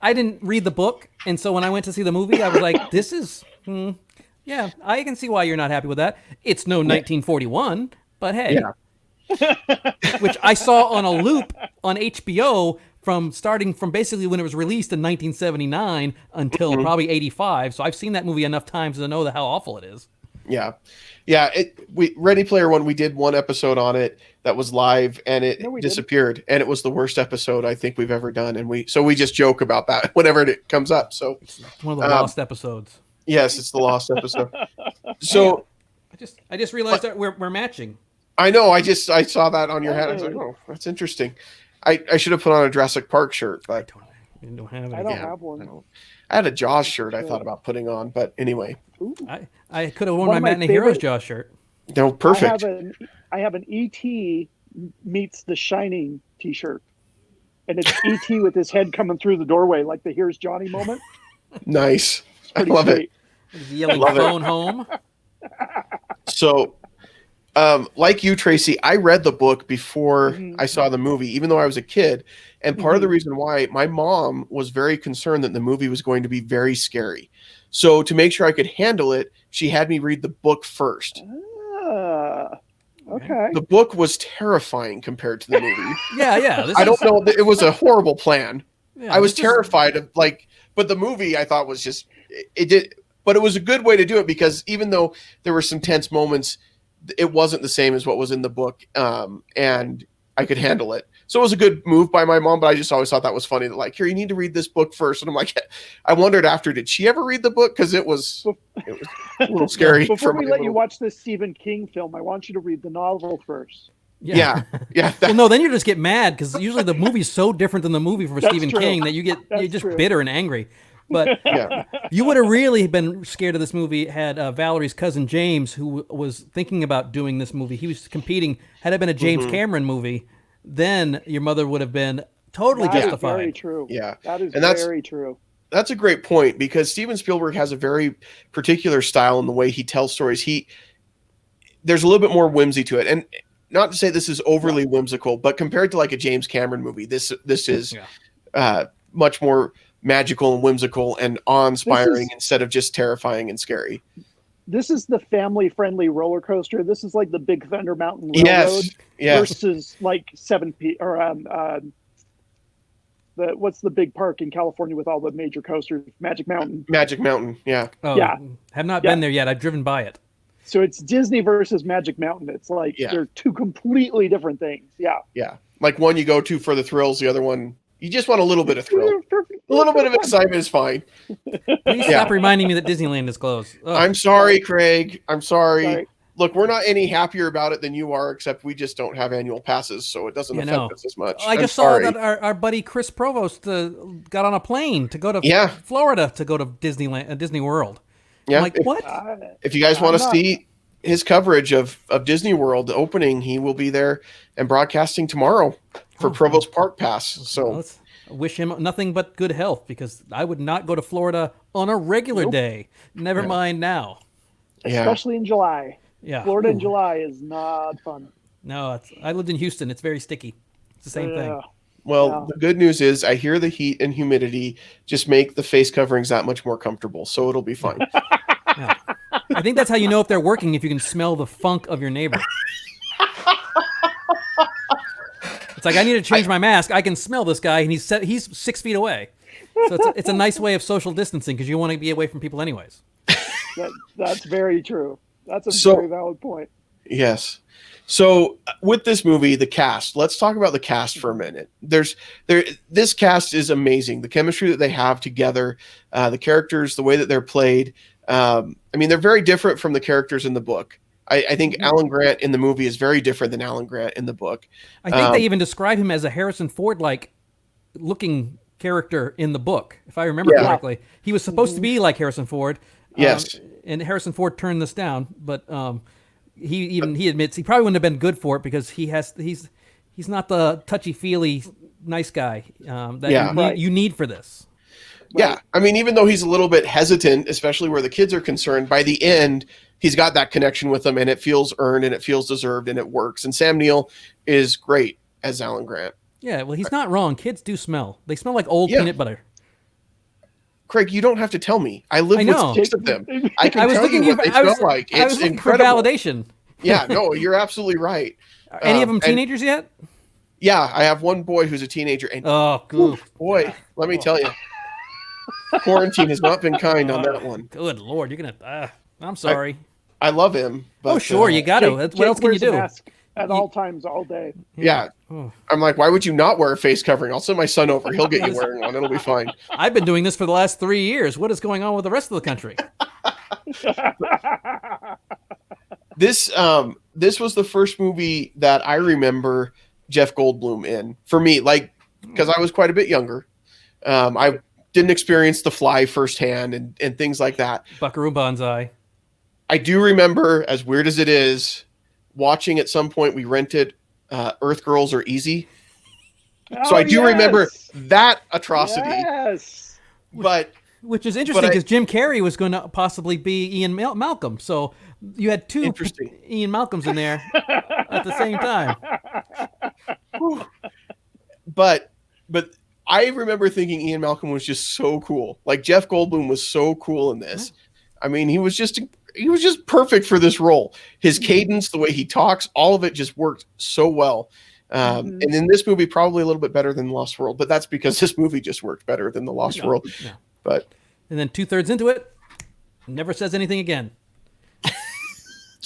Speaker 2: didn't read the book, and so when I went to see the movie, I was like, this is, yeah, I can see why you're not happy with that. It's no 1941, but hey.
Speaker 1: Yeah.
Speaker 2: Which I saw on a loop on HBO from starting from basically when it was released in 1979 until probably 85. So I've seen that movie enough times to know how awful it is.
Speaker 1: Yeah. Ready Player One, we did one episode on it that was live, and it disappeared, and it was the worst episode I think we've ever done, and we just joke about that whenever it comes up. So
Speaker 2: it's one of the lost episodes.
Speaker 1: Yes, it's the lost episode. So
Speaker 2: I just realized that we're matching.
Speaker 1: I know. I saw that on your hat. I was like, oh, that's interesting. I should have put on a Jurassic Park shirt, but
Speaker 2: I don't have it.
Speaker 3: I don't have one.
Speaker 1: I had a Jaws shirt I thought about putting on, but anyway.
Speaker 2: I could have worn my Matinee Heroes Jaws shirt.
Speaker 1: No, perfect.
Speaker 3: I have an E.T. meets The Shining T-shirt, and it's E.T. with his head coming through the doorway, like the "Here's Johnny" moment.
Speaker 1: Nice. I love it.
Speaker 2: He's yelling "Phone home."
Speaker 1: So, like you, Tracy, I read the book before I saw the movie, even though I was a kid. And part of the reason why, my mom was very concerned that the movie was going to be very scary. So to make sure I could handle it, she had me read the book first.
Speaker 3: Okay.
Speaker 1: The book was terrifying compared to the movie.
Speaker 2: Yeah.
Speaker 1: I don't know. It was a horrible plan.
Speaker 2: Yeah,
Speaker 1: I was terrified of but the movie I thought was just, it did, but it was a good way to do it because even though there were some tense moments, it wasn't the same as what was in the book. And I could handle it. So it was a good move by my mom, but I just always thought that was funny that here, you need to read this book first. And I'm like, I wondered after, did she ever read the book? Cause it was a little scary.
Speaker 3: Before we let you watch this Stephen King film, I want you to read the novel first.
Speaker 1: Yeah.
Speaker 2: Well, no, then you just get mad because usually the movie's so different than the movie for Stephen
Speaker 3: true.
Speaker 2: King that you're just bitter and angry. But
Speaker 1: Yeah.
Speaker 2: you would have really been scared of this movie had Valerie's cousin James, who was thinking about doing this movie. He was competing. Had it been a James Cameron movie, then your mother would have been totally justified.
Speaker 3: That is very true.
Speaker 1: Yeah.
Speaker 3: That is very true.
Speaker 1: That's a great point because Steven Spielberg has a very particular style in the way he tells stories. There's a little bit more whimsy to it. And not to say this is overly whimsical, but compared to like a James Cameron movie, this is much more magical and whimsical and awe-inspiring instead of just terrifying and scary.
Speaker 3: This is the family-friendly roller coaster. This is like the Big Thunder Mountain Railroad versus like 7P or what's the big park in California with all the major coasters? Magic Mountain.
Speaker 1: Magic Mountain, yeah.
Speaker 2: Oh, yeah. Have not been there yet. I've driven by it.
Speaker 3: So it's Disney versus Magic Mountain. It's like they're two completely different things. Yeah.
Speaker 1: Yeah. Like one you go to for the thrills, the other one you just want a little bit of thrill. A little bit of excitement is fine.
Speaker 2: Please stop reminding me that Disneyland is closed. Ugh.
Speaker 1: I'm sorry, Craig. I'm sorry. Look, we're not any happier about it than you are, except we just don't have annual passes, so it doesn't affect us as much.
Speaker 2: I just saw that our buddy Chris Provost got on a plane to go to Florida to go to Disneyland, Disney World.
Speaker 1: Yeah.
Speaker 2: I'm like, what?
Speaker 1: If you guys want to see his coverage of Disney World opening, he will be there and broadcasting tomorrow for Provost Park Pass. So
Speaker 2: let's wish him nothing but good health because I would not go to Florida on a regular day. Never mind now.
Speaker 1: Yeah.
Speaker 3: Especially in July.
Speaker 2: Yeah.
Speaker 3: Florida in July is not fun.
Speaker 2: No, I lived in Houston. It's very sticky. It's the same thing.
Speaker 1: Well, the good news is I hear the heat and humidity just make the face coverings that much more comfortable, so it'll be fine.
Speaker 2: Yeah. I think that's how you know if they're working, if you can smell the funk of your neighbor. It's like, I need to change my mask. I can smell this guy, and he's 6 feet away. So it's a nice way of social distancing because you want to be away from people anyways.
Speaker 3: That's very true. That's a very valid point.
Speaker 1: Yes. So with this movie, the cast, let's talk about the cast for a minute. This cast is amazing. The chemistry that they have together, the characters, the way that they're played. I mean, they're very different from the characters in the book. I think Alan Grant in the movie is very different than Alan Grant in the book.
Speaker 2: I think they even describe him as a Harrison Ford-like looking character in the book, if I remember correctly. He was supposed to be like Harrison Ford.
Speaker 1: Yes.
Speaker 2: And Harrison Ford turned this down, but he admits he probably wouldn't have been good for it because he's not the touchy-feely nice guy that you need for this.
Speaker 1: Yeah. I mean, even though he's a little bit hesitant, especially where the kids are concerned, by the end, he's got that connection with them and it feels earned and it feels deserved and it works. And Sam Neill is great as Alan Grant.
Speaker 2: Yeah, well, he's not wrong. Kids do smell. They smell like old peanut butter.
Speaker 1: Craig, you don't have to tell me. I live with 6 of them. I can tell you what they smell like. It's incredible.
Speaker 2: For validation.
Speaker 1: Yeah, no, you're absolutely right.
Speaker 2: Any of them teenagers yet?
Speaker 1: Yeah, I have one boy who's a teenager, and
Speaker 2: good.
Speaker 1: boy, let me tell you, quarantine has not been kind on that one.
Speaker 2: Good Lord, you're gonna. I'm sorry.
Speaker 1: I love him. But,
Speaker 2: sure, you got to. What else can you
Speaker 3: wears a
Speaker 2: do?
Speaker 3: mask at all times, all day.
Speaker 1: Yeah. I'm like, why would you not wear a face covering? I'll send my son over. He'll get you wearing one. It'll be fine.
Speaker 2: I've been doing this for the last 3 years. What is going on with the rest of the country?
Speaker 1: This was the first movie that I remember Jeff Goldblum in. For me, like, because I was quite a bit younger. I didn't experience The Fly firsthand and things like that.
Speaker 2: Buckaroo Banzai.
Speaker 1: I do remember, as weird as it is, watching at some point we rented Earth Girls Are Easy. So I do remember that atrocity.
Speaker 3: Yes.
Speaker 1: But
Speaker 2: which is interesting because Jim Carrey was going to possibly be Ian Malcolm. So you had two Ian Malcolms in there at the same time.
Speaker 1: But I remember thinking Ian Malcolm was just so cool. Like Jeff Goldblum was so cool in this. I mean, he was just perfect for this role. His cadence, the way he talks, all of it just worked so well. And in this movie, probably a little bit better than The Lost World, but that's because this movie just worked better than The Lost World.
Speaker 2: No.
Speaker 1: But
Speaker 2: and then 2/3 into it, never says anything again.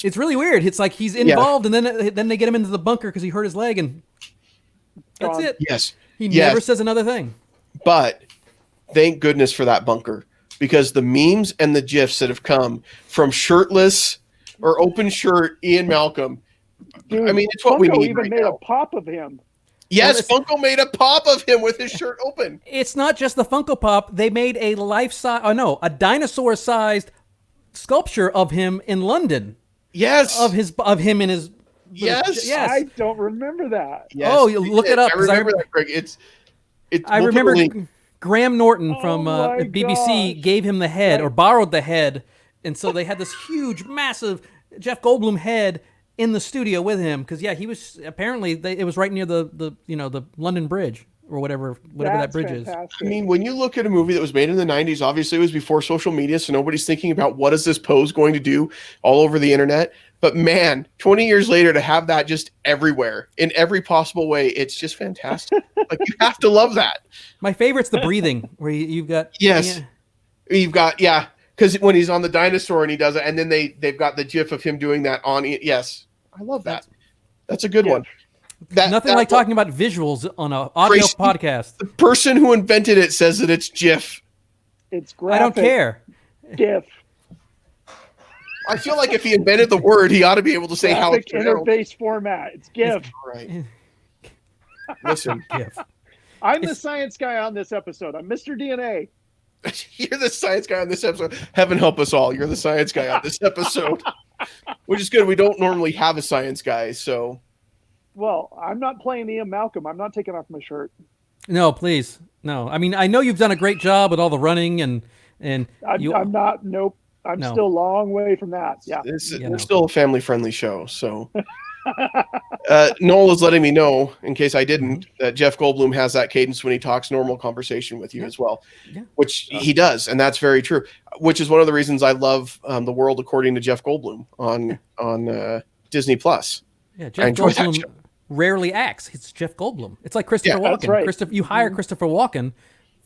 Speaker 2: It's really weird. It's like he's involved, and then they get him into the bunker because he hurt his leg, and that's it.
Speaker 1: Yes,
Speaker 2: he never says another thing.
Speaker 1: But thank goodness for that bunker, because the memes and the GIFs that have come from shirtless or open shirt Ian Malcolm.
Speaker 3: Dude,
Speaker 1: I mean, it's what we need
Speaker 3: even
Speaker 1: right
Speaker 3: made
Speaker 1: now.
Speaker 3: a pop of him.
Speaker 1: Yes, Funko made a pop of him with his shirt open.
Speaker 2: It's not just the Funko Pop. They made a a dinosaur-sized sculpture of him in London.
Speaker 1: Yes,
Speaker 2: of him in his.
Speaker 1: Yes,
Speaker 3: I don't remember that.
Speaker 1: Yes,
Speaker 2: oh, you look it up.
Speaker 1: I remember that, Greg.
Speaker 2: I remember Graham Norton from BBC gave him the head or borrowed the head, and so they had this huge, massive Jeff Goldblum head in the studio with him because he was apparently it was right near the London Bridge or whatever that bridge is.
Speaker 1: I mean, when you look at a movie that was made in the 90s, obviously it was before social media, so nobody's thinking about what is this pose going to do all over the internet. But man, 20 years later to have that just everywhere in every possible way, it's just fantastic. Like you have to love that.
Speaker 2: My favorite's the breathing where you've got
Speaker 1: you've got because when he's on the dinosaur and he does it, and then they've got the GIF of him doing that on it. Yes, I love that. That's a good one.
Speaker 2: Nothing like talking about visuals on an audio podcast.
Speaker 1: The person who invented it says that it's GIF.
Speaker 3: It's graphic.
Speaker 2: I don't care.
Speaker 3: GIF.
Speaker 1: I feel like if he invented the word, he ought to be able to say how it's
Speaker 3: interface format. It's GIF.
Speaker 1: Right. Listen,
Speaker 2: GIF.
Speaker 3: I'm the science guy on this episode. I'm Mr. DNA.
Speaker 1: You're the science guy on this episode. Heaven help us all. You're the science guy on this episode, which is good. We don't normally have a science guy, so.
Speaker 3: Well, I'm not playing Ian Malcolm. I'm not taking off my shirt.
Speaker 2: No, please. No. I mean, I know you've done a great job with all the running and
Speaker 3: I'm not. Nope. I'm still a long way from that. Yeah.
Speaker 1: We're still a family-friendly show, so. Noel is letting me know, in case I didn't, that Jeff Goldblum has that cadence when he talks normal conversation with you as well, which he does, and that's very true. Which is one of the reasons I love The World According to Jeff Goldblum on Disney Plus.
Speaker 2: Yeah, Jeff Goldblum rarely acts. It's Jeff Goldblum. It's like Christopher Walken.
Speaker 3: That's right.
Speaker 2: You hire Christopher Walken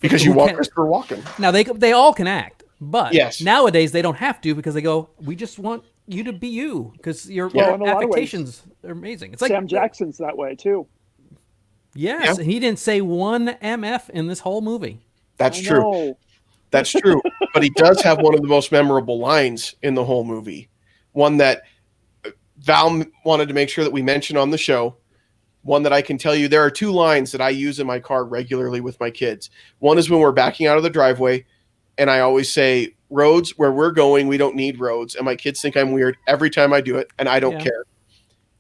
Speaker 1: because you want Christopher Walken.
Speaker 2: Now they all can act, but
Speaker 1: yes.
Speaker 2: Nowadays they don't have to because they go, we just want you to be you because your affectations are amazing. It's like
Speaker 3: Sam Jackson's that way too.
Speaker 2: Yes, and he didn't say one MF in this whole movie.
Speaker 1: That's true. That's true. But he does have one of the most memorable lines in the whole movie. One that Val wanted to make sure that we mention on the show. One that I can tell you, there are two lines that I use in my car regularly with my kids. One is when we're backing out of the driveway, and I always say, roads where we're going, we don't need roads. And my kids think I'm weird every time I do it, and I don't care.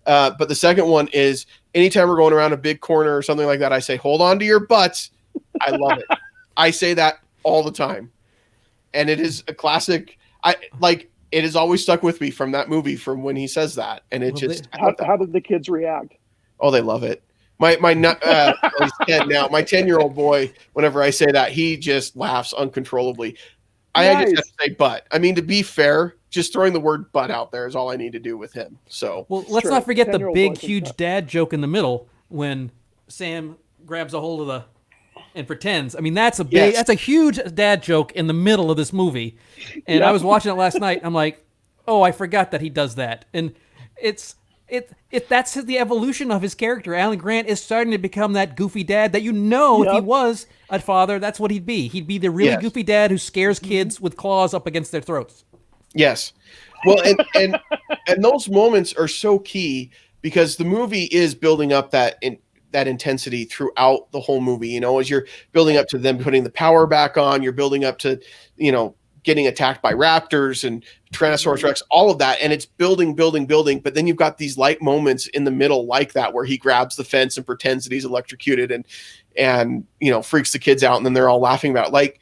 Speaker 1: But the second one is anytime we're going around a big corner or something like that, I say, hold on to your butts. I love it. I say that all the time. And it is a classic. It has always stuck with me from that movie, from when he says that. And it
Speaker 3: how did the kids react?
Speaker 1: Oh, they love it. He's 10 now. My 10-year-old boy, whenever I say that, he just laughs uncontrollably. I just have to say but. I mean, to be fair, just throwing the word but out there is all I need to do with him. So,
Speaker 2: well, let's not forget the big, huge dad joke in the middle when Sam grabs a hold of the and pretends. I mean, that's a huge dad joke in the middle of this movie. And I was watching it last night. I'm like, oh, I forgot that he does that. And that's the evolution of his character. Alan Grant is starting to become that goofy dad that if he was a father, that's what he'd be. He'd be the really goofy dad who scares kids with claws up against their throats. Yes.
Speaker 1: Well, and those moments are so key because the movie is building up that intensity throughout the whole movie. As you're building up to them putting the power back on, you're building up to, getting attacked by raptors and Tyrannosaurus Rex, all of that. And it's building. But then you've got these light moments in the middle like that, where he grabs the fence and pretends that he's electrocuted and freaks the kids out. And then they're all laughing about it. Like,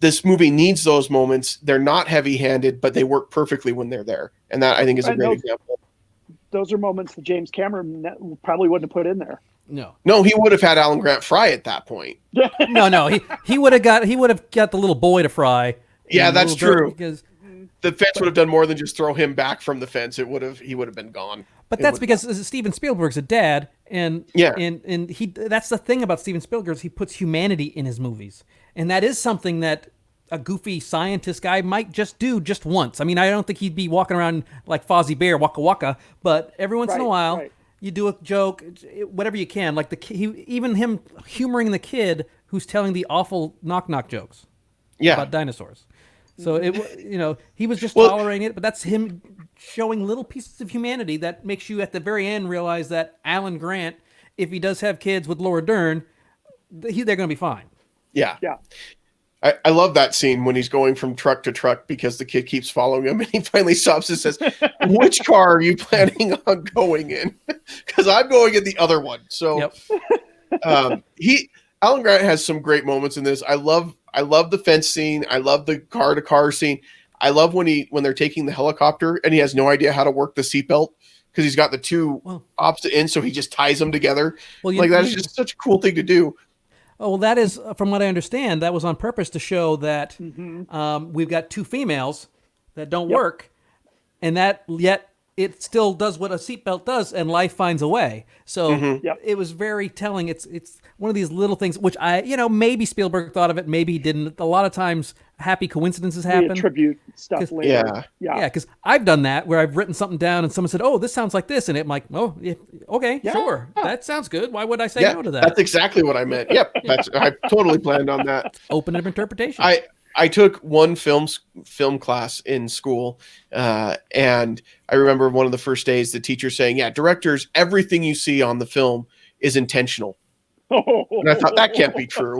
Speaker 1: this movie needs those moments. They're not heavy-handed, but they work perfectly when they're there. And that, I think, is a great example.
Speaker 3: Those are moments that James Cameron probably wouldn't have put in there.
Speaker 1: No, he would have had Alan Grant fry at that point.
Speaker 2: No, he would have got the little boy to fry.
Speaker 1: Yeah, that's true. Because the fence would have done more than just throw him back from the fence. He would have been gone.
Speaker 2: But that's because Steven Spielberg's a dad, and he that's the thing about Steven Spielberg is he puts humanity in his movies, and that is something that a goofy scientist guy might just do just once. I mean, I don't think he'd be walking around like Fozzie Bear, waka waka, but every once in a while, you do a joke, whatever you can. Like even him humoring the kid who's telling the awful knock-knock jokes about dinosaurs. So he was just tolerating it, but that's him showing little pieces of humanity that makes you at the very end realize that Alan Grant, if he does have kids with Laura Dern, they're going to be fine.
Speaker 1: Yeah. I love that scene when he's going from truck to truck because the kid keeps following him, and he finally stops and says, "Which car are you planning on going in?" Because I'm going in the other one. So, Alan Grant has some great moments in this. I love the fence scene. I love the car to car scene. I love when they're taking the helicopter and he has no idea how to work the seatbelt because he's got the two opposite ends, so he just ties them together. That is just such a cool thing to do.
Speaker 2: Oh, well, that is, from what I understand, that was on purpose to show that we've got two females that don't work, and that yet it still does what a seatbelt does, and life finds a way. So it was very telling. It's one of these little things, which maybe Spielberg thought of it, maybe he didn't. A lot of times, happy coincidences happen.
Speaker 3: We attribute stuff later.
Speaker 2: Yeah, because I've done that where I've written something down and someone said, "Oh, this sounds like this," and I'm like, "Oh, yeah, okay, sure, that sounds good. Why would I say no to that?"
Speaker 1: That's exactly what I meant. Yep, I totally planned on that.
Speaker 2: Open interpretation.
Speaker 1: I took one film class in school, and I remember one of the first days the teacher saying, "Yeah, directors, everything you see on the film is intentional." And I thought that can't be true.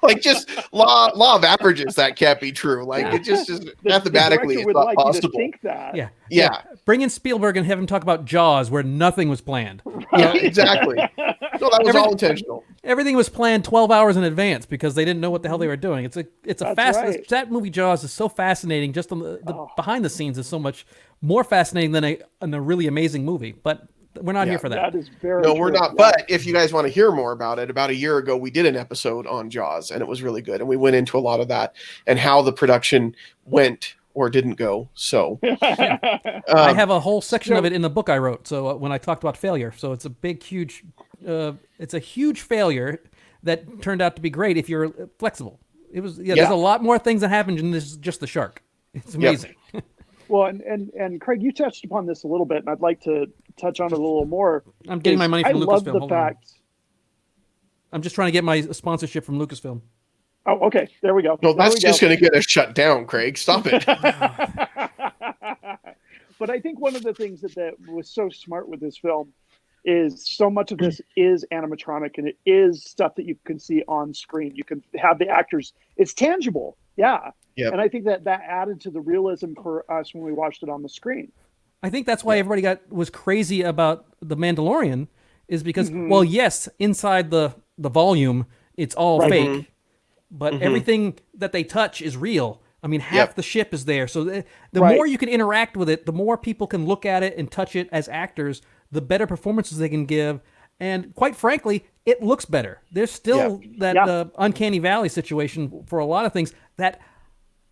Speaker 1: Like just law of averages, that can't be true. Like it just mathematically it's not possible.
Speaker 3: Think that.
Speaker 2: Yeah. Bring in Spielberg and have him talk about Jaws, where nothing was planned.
Speaker 1: Yeah, exactly. No, that was all intentional.
Speaker 2: Everything was planned 12 hours in advance because they didn't know what the hell they were doing. That movie Jaws is so fascinating. Just on the behind the scenes is so much more fascinating than a really amazing movie. But we're not here for that.
Speaker 3: That is very
Speaker 1: No,
Speaker 3: true.
Speaker 1: we're not. But if you guys want to hear more about it, about a year ago, we did an episode on Jaws, and it was really good. And we went into a lot of that and how the production went or didn't go. So
Speaker 2: I have a whole section of it in the book I wrote. So when I talked about failure, so it's a big, huge, it's a huge failure that turned out to be great if you're flexible. It was. There's a lot more things that happened than this just the shark. It's amazing.
Speaker 3: Well, and Craig, you touched upon this a little bit, and I'd like to touch on it a little more.
Speaker 2: I'm getting my money from Lucasfilm.
Speaker 3: I love the fact.
Speaker 2: I'm just trying to get my sponsorship from Lucasfilm.
Speaker 3: Oh, okay. There we go.
Speaker 1: No, that's just going to get us shut down, Craig. Stop it.
Speaker 3: But I think one of the things that was so smart with this film is so much of this is animatronic, and it is stuff that you can see on screen. You can have the actors. It's tangible. Yeah.
Speaker 1: Yep.
Speaker 3: And I think that added to the realism for us when we watched it on the screen.
Speaker 2: I think that's why everybody was crazy about The Mandalorian, is because, well, yes, inside the volume, it's all fake, but everything that they touch is real. I mean, half the ship is there. So the more you can interact with it, the more people can look at it and touch it as actors, the better performances they can give. And quite frankly, it looks better. There's still that uncanny valley situation for a lot of things that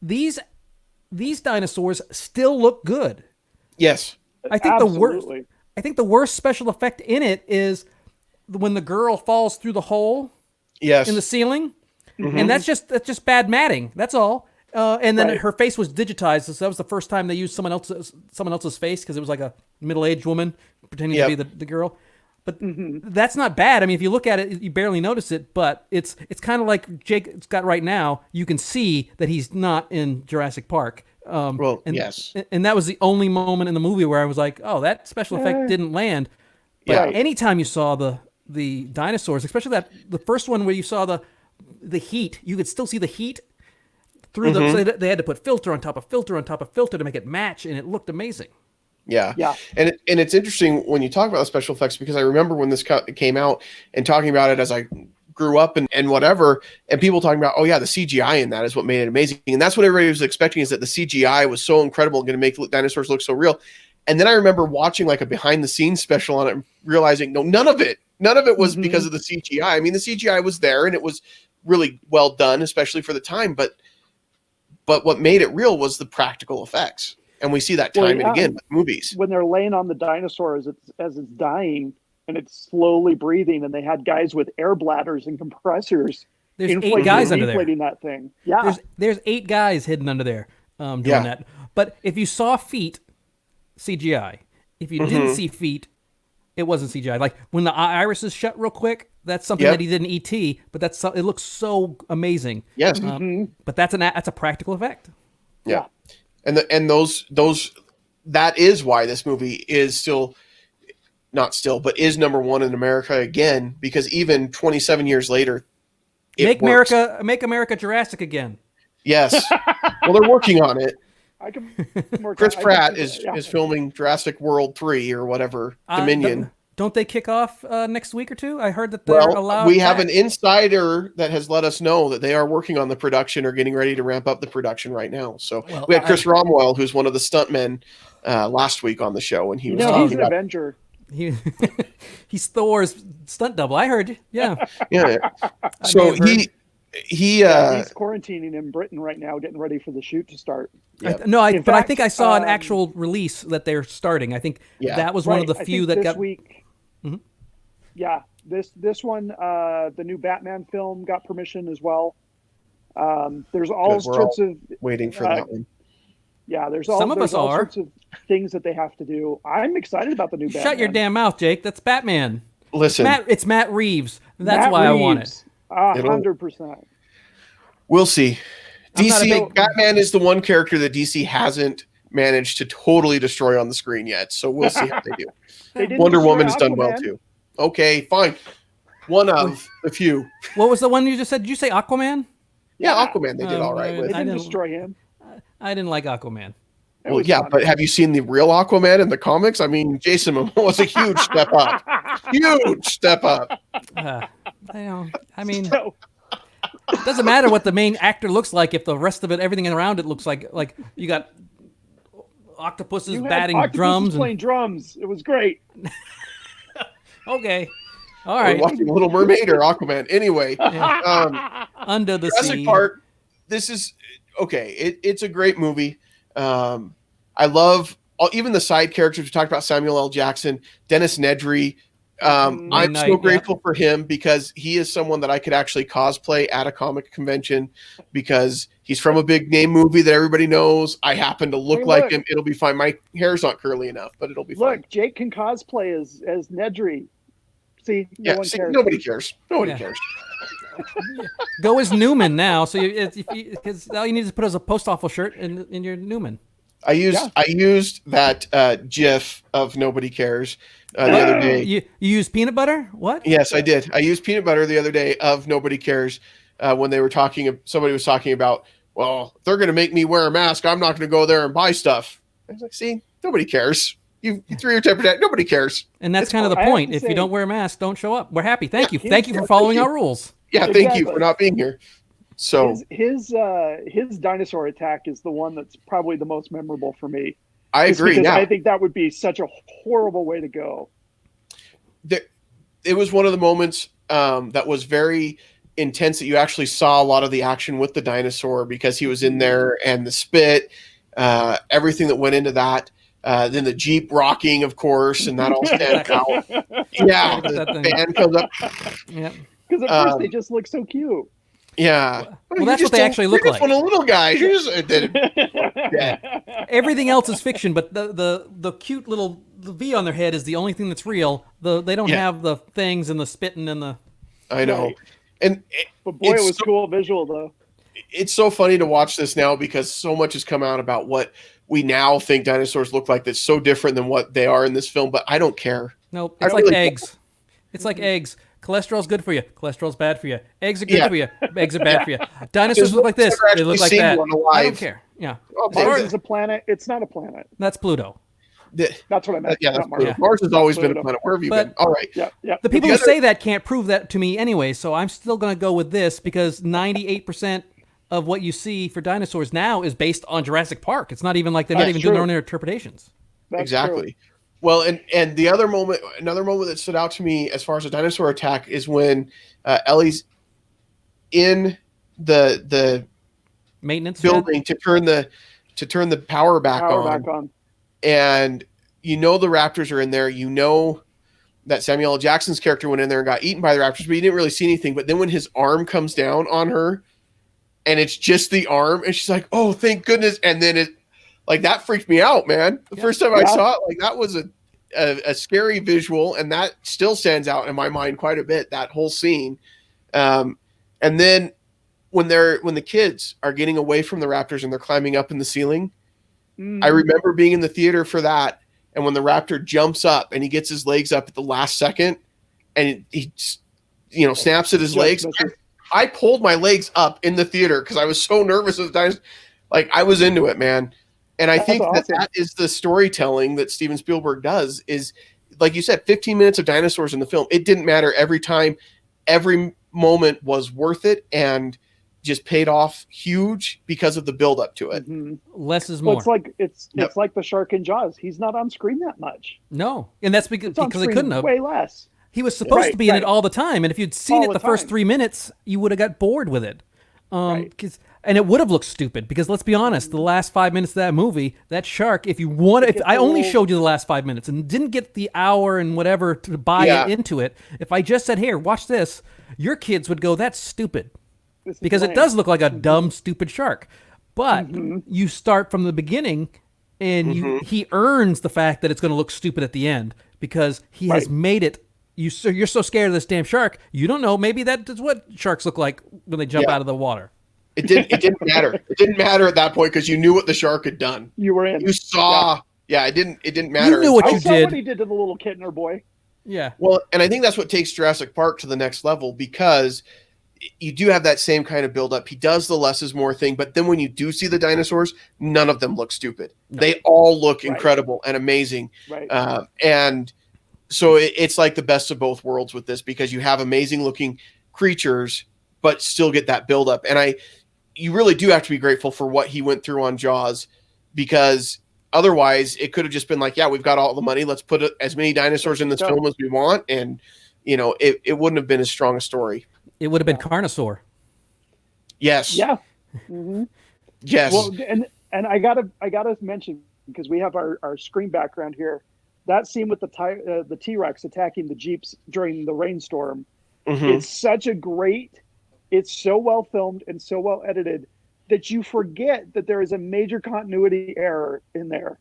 Speaker 2: these dinosaurs still look good.
Speaker 1: Yes.
Speaker 2: I think the worst special effect in it is when the girl falls through the hole
Speaker 1: Yes.
Speaker 2: in the ceiling, and that's just bad matting. That's all. And then her face was digitized, so that was the first time they used someone else's face because it was like a middle-aged woman pretending to be the girl. But that's not bad. I mean, if you look at it, you barely notice it. But it's kind of like Jake's got right now. You can see that he's not in Jurassic Park.
Speaker 1: Yes.
Speaker 2: And that was the only moment in the movie where I was like, oh, that special effect didn't land. But anytime you saw the dinosaurs, especially the first one where you saw the heat, you could still see the heat through so they had to put filter on top of filter on top of filter to make it match, and it looked amazing.
Speaker 1: Yeah. And it's interesting when you talk about the special effects, because I remember when this came out and talking about it as I grew up and whatever, and people talking about, oh yeah, the CGI in that is what made it amazing. And that's what everybody was expecting, is that the CGI was so incredible and going to make dinosaurs look so real. And then I remember watching like a behind the scenes special on it and realizing, no, none of it was because of the CGI. I mean, the CGI was there and it was really well done, especially for the time, but what made it real was the practical effects. And we see that time and again with movies.
Speaker 3: When they're laying on the dinosaur as it's dying and it's slowly breathing, and they had guys with air bladders and compressors.
Speaker 2: There's 8 guys under there.
Speaker 3: Inflating that thing. Yeah.
Speaker 2: There's 8 guys hidden under there doing that. But if you saw feet, CGI. If you didn't see feet, it wasn't CGI. Like when the irises shut real quick, that's something that he did in E.T., but it looks so amazing.
Speaker 1: Yes.
Speaker 2: But that's a practical effect.
Speaker 1: Yeah. And those that is why this movie is but is number 1 in America again, because even 27 years later,
Speaker 2: Make America Jurassic again.
Speaker 1: Yes. Well, they're working on it. Chris Pratt is filming Jurassic World 3 or whatever, Dominion.
Speaker 2: Don't they kick off next week or two? I heard that they're allowed.
Speaker 1: We have an insider that has let us know that they are working on the production or getting ready to ramp up the production right now. So we had Chris Romwell, who's one of the stuntmen, last week on the show, and he was
Speaker 3: he's an Avenger.
Speaker 2: He's Thor's stunt double. I heard. Yeah.
Speaker 1: So he's
Speaker 3: quarantining in Britain right now, getting ready for the shoot to start.
Speaker 2: Yep. I think I saw an actual release that they're starting. I think that was one of the few that got.
Speaker 3: Week, Yeah, this one, the new Batman film got permission as well. There's all sorts of
Speaker 1: waiting for that one.
Speaker 3: Yeah, there's all sorts of things that they have to do. I'm excited about the new Batman.
Speaker 2: Shut your damn mouth, Jake. That's Batman.
Speaker 1: Listen,
Speaker 2: it's Matt Reeves. That's why I want it.
Speaker 3: 100%.
Speaker 1: We'll see. Batman is the one character that DC hasn't managed to totally destroy on the screen yet. So we'll see how they do. Wonder Woman has done well too. Okay, fine. One of the few.
Speaker 2: What was the one you just said? Did you say Aquaman?
Speaker 1: Yeah, Aquaman. They did all right with.
Speaker 3: They didn't destroy him.
Speaker 2: I didn't like Aquaman.
Speaker 1: Well, yeah, but have you seen the real Aquaman in the comics? I mean, Jason Momoa was a huge step up. Huge step up.
Speaker 2: I mean, it doesn't matter what the main actor looks like if the rest of it, everything around it looks like you got octopuses batting drums.
Speaker 3: Playing drums. It was great.
Speaker 2: Okay. All right.
Speaker 1: We're watching Little Mermaid or Aquaman. Anyway.
Speaker 2: Under the
Speaker 1: Jurassic
Speaker 2: Sea.
Speaker 1: Park, this is, okay, it's a great movie. I love even the side characters. We talked about Samuel L. Jackson, Dennis Nedry. I'm so grateful for him, because he is someone that I could actually cosplay at a comic convention, because he's from a big name movie that everybody knows. I happen to look like him. It'll be fine. My hair's not curly enough, but it'll be fine.
Speaker 3: Look, Jake can cosplay as Nedry. See,
Speaker 1: nobody cares. Nobody cares.
Speaker 2: Go as Newman now. So because all you need to put as a post office shirt in your Newman.
Speaker 1: I used that GIF of Nobody Cares the other day.
Speaker 2: You used peanut butter? What?
Speaker 1: Yes, I did. I used peanut butter the other day of Nobody Cares when they were talking. Somebody was talking about, well, if they're going to make me wear a mask, I'm not going to go there and buy stuff. I was like, see, nobody cares. You threw your temper down. Nobody cares.
Speaker 2: And that's kind of the point. If you don't wear a mask, don't show up. We're happy. Thank you. Thank you for following our rules.
Speaker 1: Yeah, thank you for not being here. So
Speaker 3: his dinosaur attack is the one that's probably the most memorable for me.
Speaker 1: I agree. Yeah.
Speaker 3: I think that would be such a horrible way to go.
Speaker 1: It was one of the moments that was very intense, that you actually saw a lot of the action with the dinosaur, because he was in there, and the spit, everything that went into that. Then the Jeep rocking, of course, and that all stands out. Yeah, the band comes up.
Speaker 2: Yeah.
Speaker 3: Because at first they just look so cute.
Speaker 1: Yeah.
Speaker 2: Well, that's what they actually look like.
Speaker 1: You're just one of the little guys. You're just
Speaker 2: Everything else is fiction, but the cute little V on their head is the only thing that's real. They don't have the things and the spitting and the.
Speaker 1: I know.
Speaker 3: Right.
Speaker 1: And
Speaker 3: but boy, it was cool visual though.
Speaker 1: It's so funny to watch this now because so much has come out about what we now think dinosaurs look like that's so different than what they are in this film, but I don't care.
Speaker 2: Nope. It's like eggs. It's like eggs. Cholesterol's good for you. Cholesterol's bad for you. Eggs are good for you. Eggs are bad for you. Dinosaurs look like this. They look like that. I don't care. Yeah.
Speaker 3: Mars is a planet. It's not a planet.
Speaker 2: That's Pluto.
Speaker 3: That's what I meant.
Speaker 1: Yeah, that's Mars. Mars has always been a planet. Where have you been? All right.
Speaker 3: Yeah.
Speaker 2: The people who say that can't prove that to me anyway, so I'm still going to go with this because 98% of what you see for dinosaurs now is based on Jurassic Park. It's not even like they're not even doing their own interpretations.
Speaker 1: That's exactly. True. Well, and the another moment that stood out to me as far as a dinosaur attack is when Ellie's in the
Speaker 2: maintenance
Speaker 1: building to turn the power back on. And the raptors are in there. That Samuel L. Jackson's character went in there and got eaten by the raptors, but you didn't really see anything. But then when his arm comes down on her, and it's just the arm, and she's like, "Oh, thank goodness!" And then that freaked me out, man. The first time I saw it, that was a scary visual, and that still stands out in my mind quite a bit. That whole scene, and then when the kids are getting away from the raptors and they're climbing up in the ceiling, I remember being in the theater for that. And when the raptor jumps up and he gets his legs up at the last second, and he snaps at his legs. I pulled my legs up in the theater because I was so nervous. I was into it, man. And I think awesome. that is the storytelling that Steven Spielberg does is, like you said, 15 minutes of dinosaurs in the film. It didn't matter every time. Every moment was worth it and just paid off huge because of the build up to it.
Speaker 2: Mm-hmm. Less is more.
Speaker 3: Well, it's like the shark in Jaws. He's not on screen that much.
Speaker 2: No. And that's because he couldn't have.
Speaker 3: Way less.
Speaker 2: He was supposed to be in it all the time, and if you'd seen it the first 3 minutes, you would have got bored with it. And it would have looked stupid because let's be honest, the last 5 minutes of that movie, that shark, if I only showed you the last 5 minutes and didn't get the hour and whatever to buy into it, if I just said, "Here, watch this," your kids would go, "That's stupid," because it does look like a dumb, stupid shark. But you start from the beginning, and he earns the fact that it's going to look stupid at the end because he has made it. You're so scared of this damn shark, you don't know. Maybe that's what sharks look like when they jump out of the water.
Speaker 1: It didn't matter. It didn't matter at that point because you knew what the shark had done.
Speaker 3: You were in.
Speaker 1: You saw. Yeah, it didn't matter.
Speaker 2: You knew what you did.
Speaker 3: I saw what he did to the little kitten or boy.
Speaker 2: Yeah.
Speaker 1: Well, and I think that's what takes Jurassic Park to the next level because you do have that same kind of build up. He does the less is more thing, but then when you do see the dinosaurs, none of them look stupid. No. They all look incredible and amazing.
Speaker 3: Right.
Speaker 1: And so it's like the best of both worlds with this because you have amazing looking creatures, but still get that build up. And you really do have to be grateful for what he went through on Jaws because otherwise it could have just been like, yeah, we've got all the money. Let's put as many dinosaurs in this film as we want. And it wouldn't have been as strong a story.
Speaker 2: It would have been Carnosaur.
Speaker 1: Yes.
Speaker 3: Yeah. Mm-hmm.
Speaker 1: Yes.
Speaker 3: Well, and I gotta mention because we have our screen background here. That scene with the T-Rex attacking the Jeeps during the rainstorm is such a great. It's so well filmed and so well edited that you forget that there is a major continuity error in there.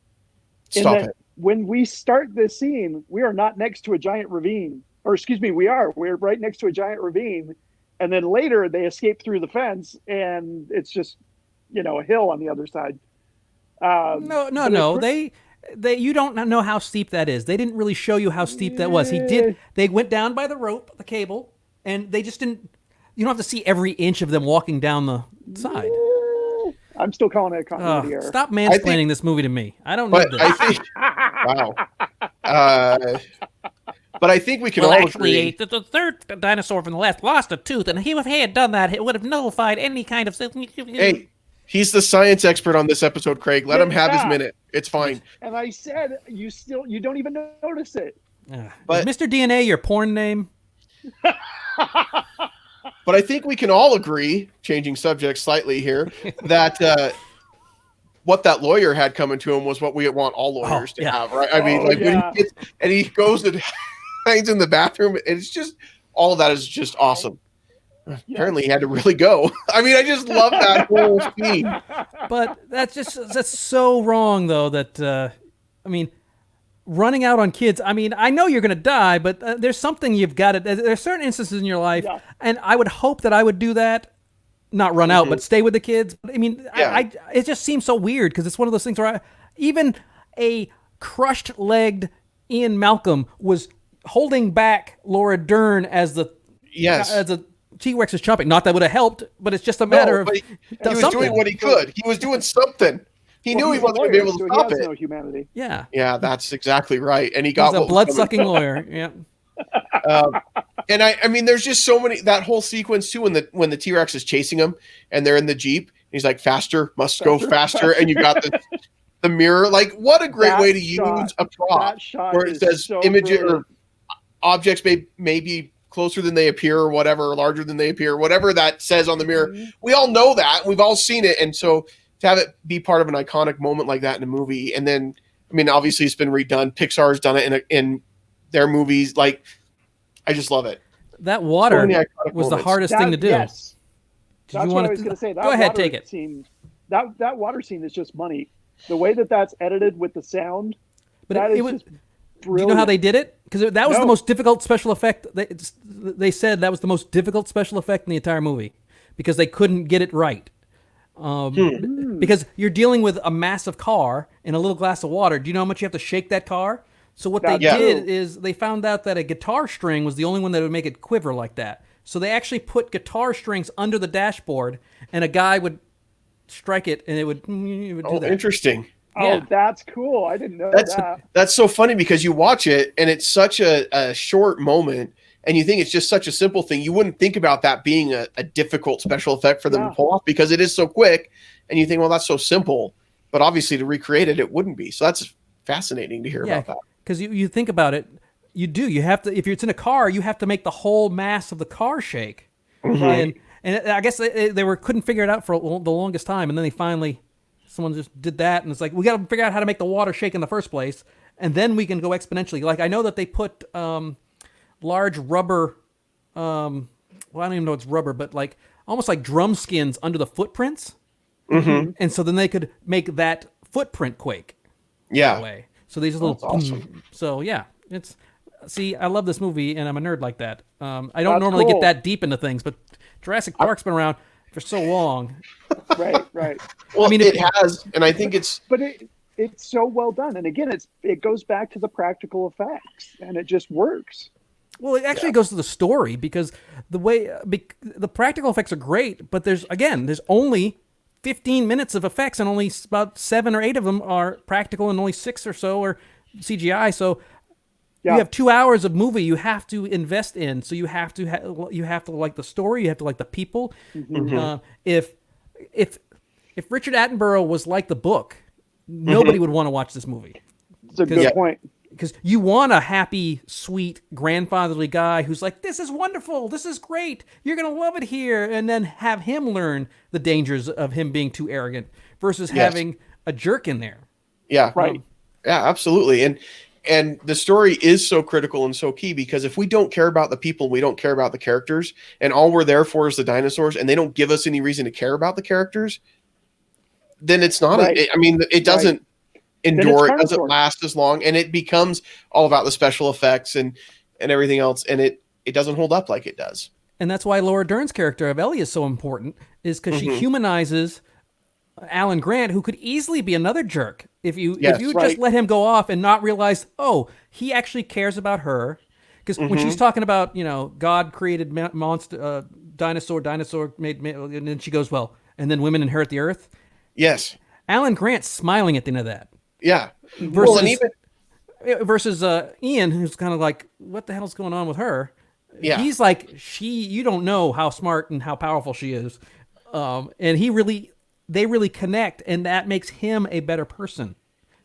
Speaker 1: Stop it.
Speaker 3: When we start this scene, we are not next to a giant ravine. Or excuse me, we're right next to a giant ravine. And then later they escape through the fence and it's just, a hill on the other side.
Speaker 2: No. You don't know how steep that is. They didn't really show you how steep that was. They went down by the rope, the cable, and they just didn't. You don't have to see every inch of them walking down the side.
Speaker 3: I'm still calling it a continuity error.
Speaker 2: Stop mansplaining this movie to me. I don't need this.
Speaker 1: Wow. But I think we can all agree.
Speaker 2: The third dinosaur from the last lost a tooth, and if he had done that, it would have nullified any kind of.
Speaker 1: Hey, he's the science expert on this episode, Craig. Let him have his minute. It's fine.
Speaker 3: And I said you don't even notice it.
Speaker 1: But
Speaker 2: is Mr. DNA your porn name?
Speaker 1: But I think we can all agree, changing subjects slightly here, that what that lawyer had coming to him was what we want all lawyers to have, right? I mean, like when he gets and he goes and hangs in the bathroom, and it's just all of that is just awesome. Apparently, he had to really go. I mean, I just love that whole scene.
Speaker 2: But that's so wrong, though. That I mean, running out on kids. I mean, I know you're going to die, but there's something you've got to. There's certain instances in your life, and I would hope that I would do that. Not run out, but stay with the kids. I mean, I it just seems so weird because it's one of those things where even a crushed-legged Ian Malcolm was holding back Laura Dern as the T-Rex is chomping. Not that would have helped, but it's just a matter of
Speaker 1: he was doing what he could. He was doing something. He knew he wasn't going to be able to stop it.
Speaker 3: No humanity.
Speaker 2: Yeah,
Speaker 1: that's exactly right. And he got
Speaker 2: a blood-sucking lawyer. Yeah.
Speaker 1: And I mean, there's just so many, that whole sequence too, when the T-Rex is chasing him and they're in the Jeep, he's like, faster, must go faster. And you got the mirror. Like, what a great way to use a prop where it says images or objects may be closer than they appear or whatever, or larger than they appear, whatever that says on the mirror. We all know that. We've all seen it. And so to have it be part of an iconic moment like that in a movie, and then, I mean, obviously it's been redone. Pixar's done it in their movies. Like, I just love it.
Speaker 2: That water was the hardest thing to do.
Speaker 3: Yes. That's what I was going to say.
Speaker 2: Go ahead, take it.
Speaker 3: That water scene is just money. The way that's edited with the sound,
Speaker 2: but it was brilliant. Do you know how they did it? Because that was the most difficult special effect. They said that was the most difficult special effect in the entire movie because they couldn't get it right. Because you're dealing with a massive car and a little glass of water. Do you know how much you have to shake that car? So what they did is they found out that a guitar string was the only one that would make it quiver like that. So they actually put guitar strings under the dashboard, and a guy would strike it, and it would do that.
Speaker 1: Interesting.
Speaker 3: Oh, that's cool. I didn't know that.
Speaker 1: That's so funny because you watch it, and it's such a short moment, and you think it's just such a simple thing. You wouldn't think about that being a difficult special effect for them to pull off because it is so quick, and you think, well, that's so simple. But obviously to recreate it, it wouldn't be. So that's fascinating to hear about that.
Speaker 2: Because you think about it, you have to, if it's in a car, you have to make the whole mass of the car shake. And I guess they couldn't figure it out for the longest time, and then someone just did that, and it's like, we got to figure out how to make the water shake in the first place, and then we can go exponentially. Like, I know that they put large rubber, well, I don't even know it's rubber, but like almost like drum skins under the footprints, and so then they could make that footprint quake. That way. So these little,
Speaker 1: awesome.
Speaker 2: So yeah, I love this movie, and I'm a nerd like that. I don't normally get that deep into things, but Jurassic Park's been around for so long.
Speaker 3: Right.
Speaker 1: Well, I mean, it has, and I think
Speaker 3: but it's so well done. And again, it goes back to the practical effects, and it just works.
Speaker 2: Well, it actually goes to the story because the practical effects are great, but there's only 15 minutes of effects, and only about 7 or 8 of them are practical, and only 6 or so are CGI. So you have 2 hours of movie you have to invest in. So you have to like the story, you have to like the people. If Richard Attenborough was like the book, nobody would want to watch this movie.
Speaker 3: That's a good point.
Speaker 2: Because you want a happy, sweet, grandfatherly guy who's like, this is wonderful, this is great, you're going to love it here, and then have him learn the dangers of him being too arrogant versus having a jerk in there.
Speaker 1: Yeah. Right. Yeah, absolutely. And the story is so critical and so key because if we don't care about the people, we don't care about the characters, and all we're there for is the dinosaurs, and they don't give us any reason to care about the characters, then it's not, it doesn't endure, it doesn't last as long, and it becomes all about the special effects and everything else, and it doesn't hold up like it does.
Speaker 2: And that's why Laura Dern's character of Ellie is so important, is because she humanizes Alan Grant, who could easily be another jerk if you just let him go off and not realize, he actually cares about her. Because when she's talking about, God created monster, dinosaur made, and then she goes, well, and then women inherit the earth.
Speaker 1: Yes.
Speaker 2: Alan Grant's smiling at the end of that.
Speaker 1: Yeah.
Speaker 2: Versus Ian, who's kind of like, what the hell's going on with her? Yeah. He's like, you don't know how smart and how powerful she is. And they really connect, and that makes him a better person.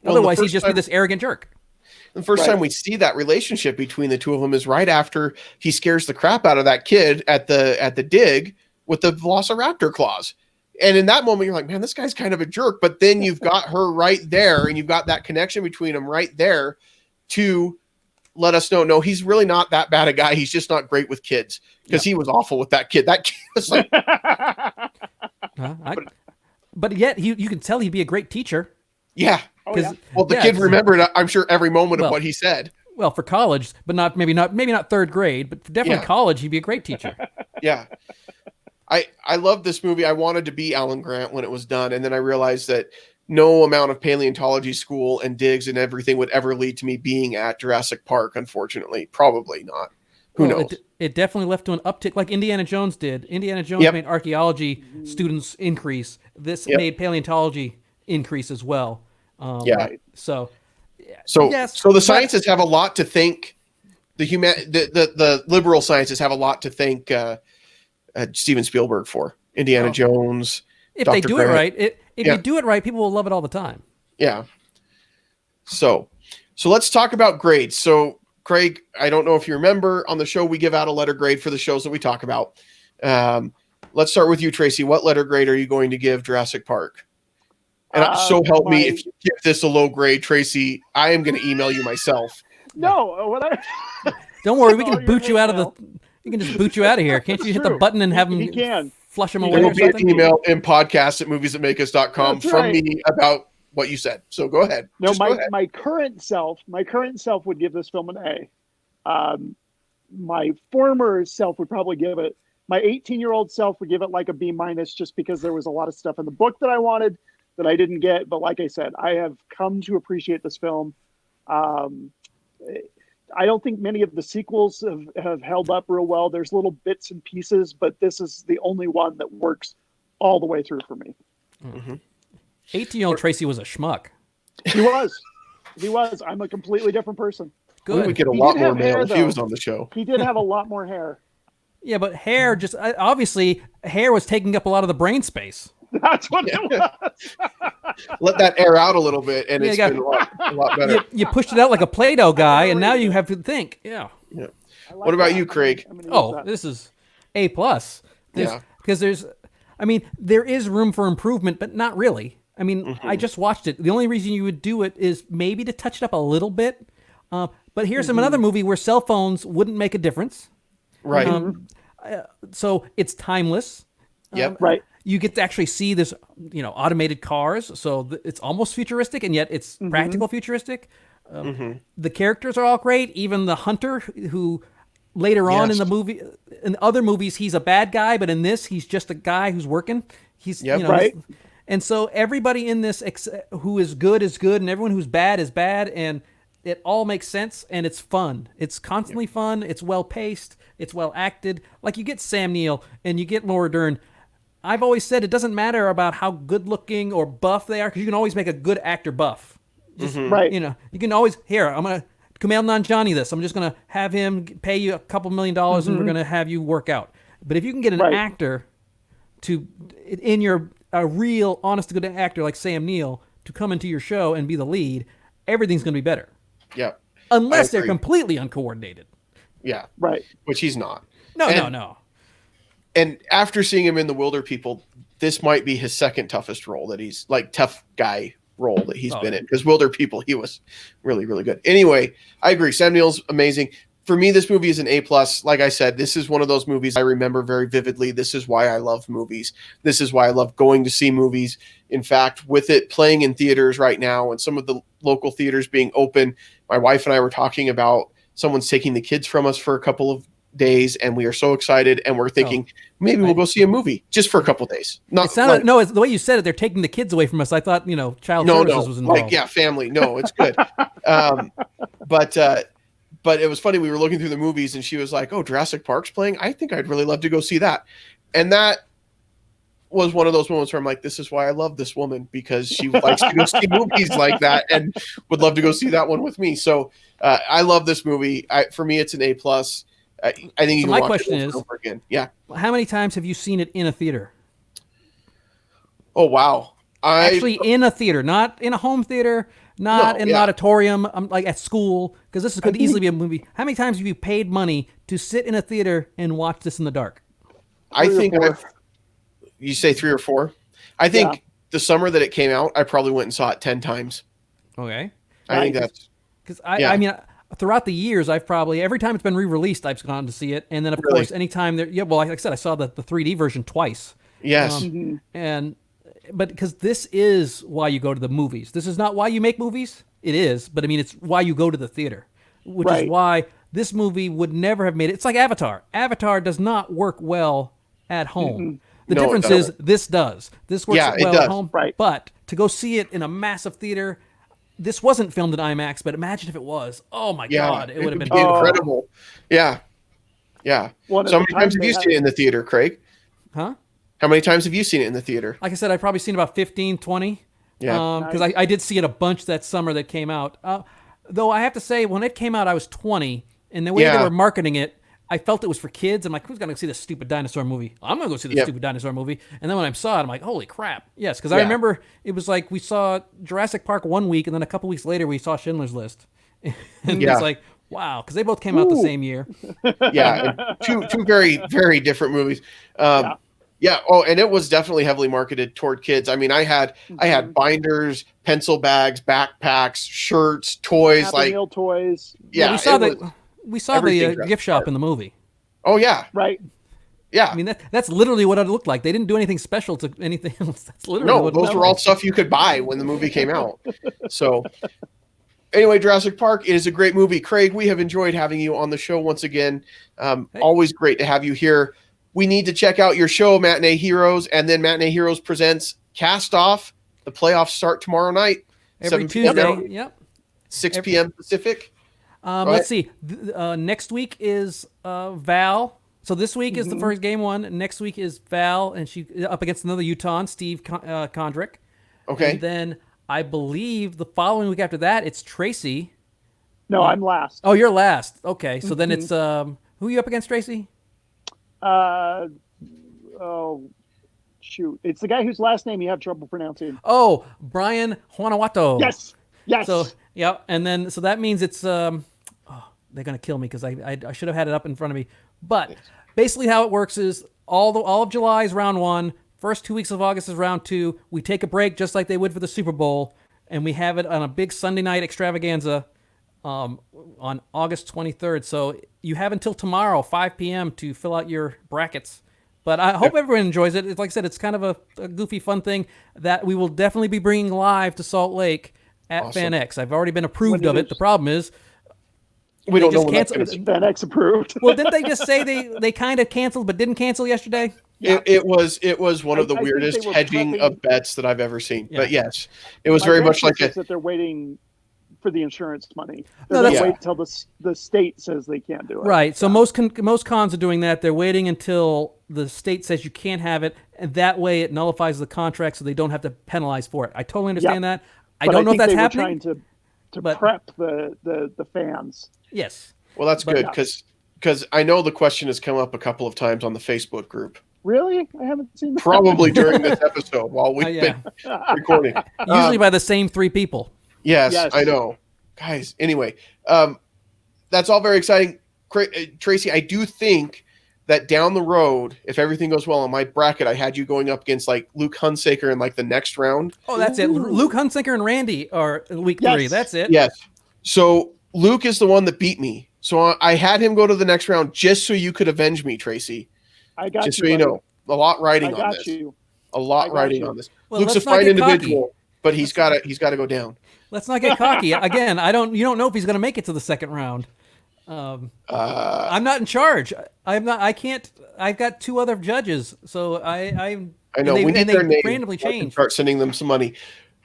Speaker 2: Otherwise, he'd just be this arrogant jerk.
Speaker 1: The first time we see that relationship between the two of them is right after he scares the crap out of that kid at the dig with the Velociraptor claws. And in that moment, you're like, man, this guy's kind of a jerk. But then you've got her right there, and you've got that connection between them right there to let us know, no, he's really not that bad a guy. He's just not great with kids, because he was awful with that kid. That kid was like,
Speaker 2: but yet you can tell he'd be a great teacher.
Speaker 1: Yeah.
Speaker 3: Oh, yeah.
Speaker 1: Well, the kid remembered, I'm sure, every moment of what he said.
Speaker 2: Well, for college, but maybe not third grade, but for definitely college, he'd be a great teacher.
Speaker 1: Yeah. I love this movie. I wanted to be Alan Grant when it was done, and then I realized that no amount of paleontology school and digs and everything would ever lead to me being at Jurassic Park, unfortunately. Probably not. Who knows?
Speaker 2: It definitely left to an uptick like Indiana Jones did. Indiana Jones made archaeology students increase. This made paleontology increase as well. So
Speaker 1: the scientists have a lot to thank. The liberal scientists have a lot to thank Steven Spielberg for. Indiana Jones.
Speaker 2: If
Speaker 1: Dr.
Speaker 2: they do
Speaker 1: Grant.
Speaker 2: it right, if you do it right, people will love it all the time.
Speaker 1: Yeah. So let's talk about grades. So Craig, I don't know if you remember, on the show we give out a letter grade for the shows that we talk about. Let's start with you, Tracy. What letter grade are you going to give Jurassic Park? And so help me, if you give this a low grade, Tracy, I am going to email you myself.
Speaker 3: No,
Speaker 2: don't worry, we can boot you out of the. You can just boot you out of here. Can't you hit the button and have them flush them away?
Speaker 1: There will
Speaker 2: or
Speaker 1: be
Speaker 2: something?
Speaker 1: an email in podcast@moviesthatmakeus.com from me about what you said. So go ahead.
Speaker 3: No, my current self would give this film an A. My former self would probably give it. My 18-year-old self would give it like a B-, just because there was a lot of stuff in the book that I wanted that I didn't get. But like I said, I have come to appreciate this film. I don't think many of the sequels have held up real well. There's little bits and pieces, but this is the only one that works all the way through for me.
Speaker 2: Mm-hmm. 18-year-old Tracy was a schmuck.
Speaker 3: He was. I'm a completely different person.
Speaker 1: Good. We would get a lot more mail if he was on the show.
Speaker 3: He did have a lot more hair.
Speaker 2: Yeah, but hair obviously hair was taking up a lot of the brain space.
Speaker 3: That's what it was.
Speaker 1: Let that air out a little bit, and it's been a lot better.
Speaker 2: You pushed it out like a Play-Doh guy, and now you have to think. Yeah.
Speaker 1: What about you, Craig?
Speaker 2: This is A+. Because there is room for improvement, but not really. I mean, I just watched it. The only reason you would do it is maybe to touch it up a little bit. But here's another movie where cell phones wouldn't make a difference.
Speaker 1: Right.
Speaker 2: So it's timeless.
Speaker 1: Yep.
Speaker 3: Right.
Speaker 2: You get to actually see this, automated cars. So it's almost futuristic, and yet it's practical futuristic. The characters are all great. Even the hunter, who later on in the movie, in other movies, he's a bad guy, but in this, he's just a guy who's working. He's right. And so everybody in this who is good, and everyone who's bad is bad, and it all makes sense, and it's fun. It's constantly fun. It's well paced. It's well acted. Like, you get Sam Neill and you get Laura Dern. I've always said it doesn't matter about how good looking or buff they are, because you can always make a good actor buff.
Speaker 3: Right.
Speaker 2: You can always, I'm going to Kumail Nanjiani this. I'm just going to have him pay you a couple $1 million and we're going to have you work out. But if you can get an actor a real, honest to good actor like Sam Neill to come into your show and be the lead, everything's going to be better.
Speaker 1: Yeah.
Speaker 2: Unless they're completely uncoordinated.
Speaker 1: Yeah.
Speaker 3: Right.
Speaker 1: Which he's not.
Speaker 2: No.
Speaker 1: And after seeing him in The Wilder People, this might be his second toughest role that he's tough guy role that he's been in. Because Wilder People, he was really, really good. Anyway, I agree. Sam Neill's amazing. For me, this movie is an A+. Like I said, this is one of those movies I remember very vividly. This is why I love movies. This is why I love going to see movies. In fact, with it playing in theaters right now and some of the local theaters being open, my wife and I were talking about someone's taking the kids from us for a couple of days, and we are so excited, and we're thinking maybe we'll go see a movie just for a couple of days.
Speaker 2: It's the way you said it, they're taking the kids away from us. I thought child services was involved.
Speaker 1: Family. No, it's good. But it was funny. We were looking through the movies, and she was like, "Oh, Jurassic Park's playing. I think I'd really love to go see that." And that was one of those moments where I'm like, "This is why I love this woman, because she likes to go see movies like that, and would love to go see that one with me." So I love this movie. For me, it's an A+. I think you can watch it over again. Yeah.
Speaker 2: How many times have you seen it in a theater?
Speaker 1: Oh, wow.
Speaker 2: Actually in a theater, not in a home theater, not in an auditorium, like at school, because this could easily be a movie. How many times have you paid money to sit in a theater and watch this in the dark?
Speaker 1: I think you say 3 or 4. I think the summer that it came out, I probably went and saw it 10 times.
Speaker 2: Okay.
Speaker 1: I think that's
Speaker 2: because I mean, throughout the years, I've probably every time it's been re-released, I've gone to see it, and then of course, anytime there, well, like I said, I saw the 3D version twice.
Speaker 1: Yes,
Speaker 2: but because this is why you go to the movies. This is not why you make movies. It is, but I mean, it's why you go to the theater, which is why this movie would never have made it. It's like Avatar. Avatar does not work well at home. The difference is this does. This works well at home.
Speaker 3: Right.
Speaker 2: But to go see it in a massive theater, this wasn't filmed in IMAX, but imagine if it was. Oh my God, it would have been
Speaker 1: incredible. Yeah. Yeah. So how many times have you seen it in the theater, Craig?
Speaker 2: Huh?
Speaker 1: How many times have you seen it in the theater?
Speaker 2: Like I said, I've probably seen about 15, 20.
Speaker 1: Yeah.
Speaker 2: Because I did see it a bunch that summer that came out. Though I have to say, when it came out, I was 20, and the way they were marketing it, I felt it was for kids. I'm like, who's going to see this stupid dinosaur movie? I'm going to go see this stupid dinosaur movie. And then when I saw it, I'm like, holy crap. Yes, because I remember it was like we saw Jurassic Park one week, and then a couple weeks later, we saw Schindler's List. And it's like, wow, because they both came out the same year.
Speaker 1: Yeah, and two very, very different movies. Yeah. Oh, and it was definitely heavily marketed toward kids. I mean, I had binders, pencil bags, backpacks, shirts, toys,
Speaker 3: Happy Meal toys.
Speaker 2: Yeah, we saw the gift shop in the movie.
Speaker 1: Oh yeah,
Speaker 3: right.
Speaker 1: Yeah,
Speaker 2: I mean that's literally what it looked like. They didn't do anything special to anything else. That's literally what
Speaker 1: those were all stuff you could buy when the movie came out. So. Anyway, Jurassic Park, it is a great movie. Craig, we have enjoyed having you on the show once again. Always great to have you here. We need to check out your show, Matinee Heroes, and then Matinee Heroes presents Cast Off. The playoffs start tomorrow night.
Speaker 2: Every Tuesday. Yep.
Speaker 1: 6 p.m. Pacific.
Speaker 2: Let's see. Next week is Val. So this week is the first game one. Next week is Val, and she up against another Utah, Steve Kondrick.
Speaker 1: Okay.
Speaker 2: And then I believe the following week after that, it's Tracy.
Speaker 3: No, I'm last.
Speaker 2: Oh, you're last. Okay, so then it's who are you up against, Tracy?
Speaker 3: Shoot, it's the guy whose last name you have trouble pronouncing.
Speaker 2: Oh, Brian Huanawato.
Speaker 3: Yes.
Speaker 2: So yeah, and then so that means it's they're gonna kill me because I should have had it up in front of me. But basically, how it works is all of July is round one. First 2 weeks of August is round two. We take a break just like they would for the Super Bowl, and we have it on a big Sunday night extravaganza on August 23rd. So you have until tomorrow, 5 p.m. to fill out your brackets. But I hope everyone enjoys it. Like I said, it's kind of a goofy, fun thing that we will definitely be bringing live to Salt Lake at FanX. I've already been approved of it. The problem is
Speaker 1: we don't know when
Speaker 3: FanX approved.
Speaker 2: Well, didn't they just say they kind of canceled but didn't cancel yesterday?
Speaker 1: Yeah. It was one of the weirdest hedging of bets that I've ever seen. Yeah. But yes, it was very much like
Speaker 3: that they're waiting for the insurance money. They're going to wait until the state says they can't do it.
Speaker 2: Right. So most cons are doing that. They're waiting until the state says you can't have it, and that way it nullifies the contract so they don't have to penalize for it. I totally understand that. I don't know if that's happening.
Speaker 3: Trying to prep the fans.
Speaker 2: Yes.
Speaker 1: Well, that's good because I know the question has come up a couple of times on the Facebook group.
Speaker 3: Really? I haven't seen that.
Speaker 1: Probably during this episode while we've been recording.
Speaker 2: Usually by the same three people.
Speaker 1: Yes, I know. Guys, anyway, that's all very exciting. Tracy, I do think that down the road, if everything goes well on my bracket, I had you going up against like Luke Hunsaker in like the next round.
Speaker 2: Oh, that's it. Luke Hunsaker and Randy are week 3. That's it.
Speaker 1: Yes. So Luke is the one that beat me. So I had him go to the next round just so you could avenge me, Tracy.
Speaker 3: I got
Speaker 1: just
Speaker 3: you.
Speaker 1: So you know, a lot riding on this. A lot riding on this. Well, Luke's a fine individual, but he's got to go down.
Speaker 2: Let's not get cocky. Again, you don't know if he's going to make it to the second round. I'm not in charge. I can't. I've got 2 other judges, so I
Speaker 1: know. We need their name.
Speaker 2: Randomly change.
Speaker 1: Start sending them some money.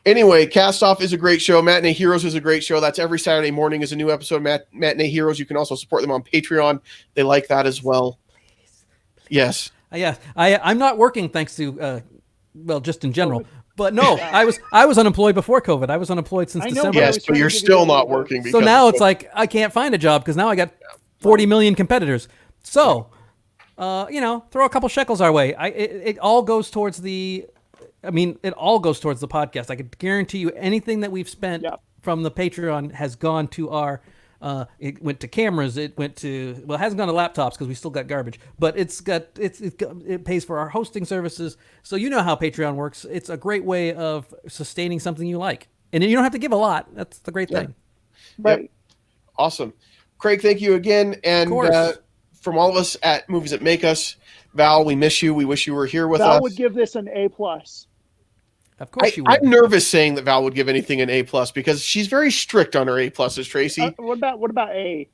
Speaker 1: Anyway, Cast Off is a great show. Matinee Heroes is a great show. That's every Saturday morning is a new episode of Matinee Heroes. You can also support them on Patreon. They like that as well. Please. Yes.
Speaker 2: Yeah. I'm not working thanks to just in general. But no, I was unemployed before COVID. I was unemployed since December.
Speaker 1: Yes, but you're still not working.
Speaker 2: So now it's like I can't find a job because now I got 40 million competitors. So, throw a couple shekels our way. It all goes towards the. It all goes towards the podcast. I could guarantee you anything that we've spent from the Patreon has gone to our It went to cameras. It went to, well, it hasn't gone to laptops because we still got garbage, but it pays for our hosting services. So you know how Patreon works. It's a great way of sustaining something you like, and then you don't have to give a lot. That's the great thing.
Speaker 3: Right.
Speaker 1: Yep. Awesome. Craig, thank you again. And from all of us at Movies That Make Us, Val, we miss you. We wish you were here with us.
Speaker 3: Val would give this an A+.
Speaker 2: Of course you would.
Speaker 1: I'm nervous saying that Val would give anything an A+ because she's very strict on her A+, Tracy.
Speaker 3: What about A?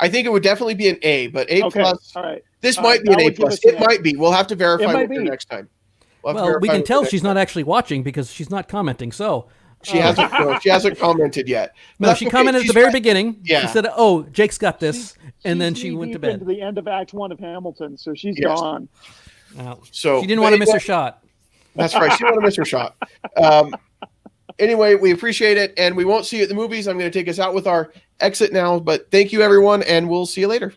Speaker 1: I think it would definitely be an A, but A+.
Speaker 3: Okay. All right.
Speaker 1: This
Speaker 3: All
Speaker 1: might
Speaker 3: right.
Speaker 1: be an
Speaker 3: Val
Speaker 1: A+.
Speaker 3: would give us
Speaker 1: It
Speaker 3: an
Speaker 1: might
Speaker 3: A.
Speaker 1: be. We'll have to verify
Speaker 3: It might
Speaker 1: with her
Speaker 3: be.
Speaker 1: next time.
Speaker 2: Well, we can tell she's not actually watching because she's not commenting. So
Speaker 1: she hasn't. No, she hasn't commented yet. But
Speaker 2: no,
Speaker 1: that's
Speaker 2: she
Speaker 1: okay.
Speaker 2: commented at the very beginning.
Speaker 1: Yeah.
Speaker 2: She said, "Oh, Jake's got this," and then
Speaker 3: She's
Speaker 2: she went to
Speaker 3: knee-deep
Speaker 2: bed.
Speaker 3: into the end of Act 1 of Hamilton, so she's
Speaker 1: Yes.
Speaker 3: gone.
Speaker 1: So
Speaker 2: she didn't want to miss her shot.
Speaker 1: That's right. She didn't want to miss her shot. Anyway, we appreciate it, and we won't see you at the movies. I'm going to take us out with our exit now, but thank you, everyone, and we'll see you later.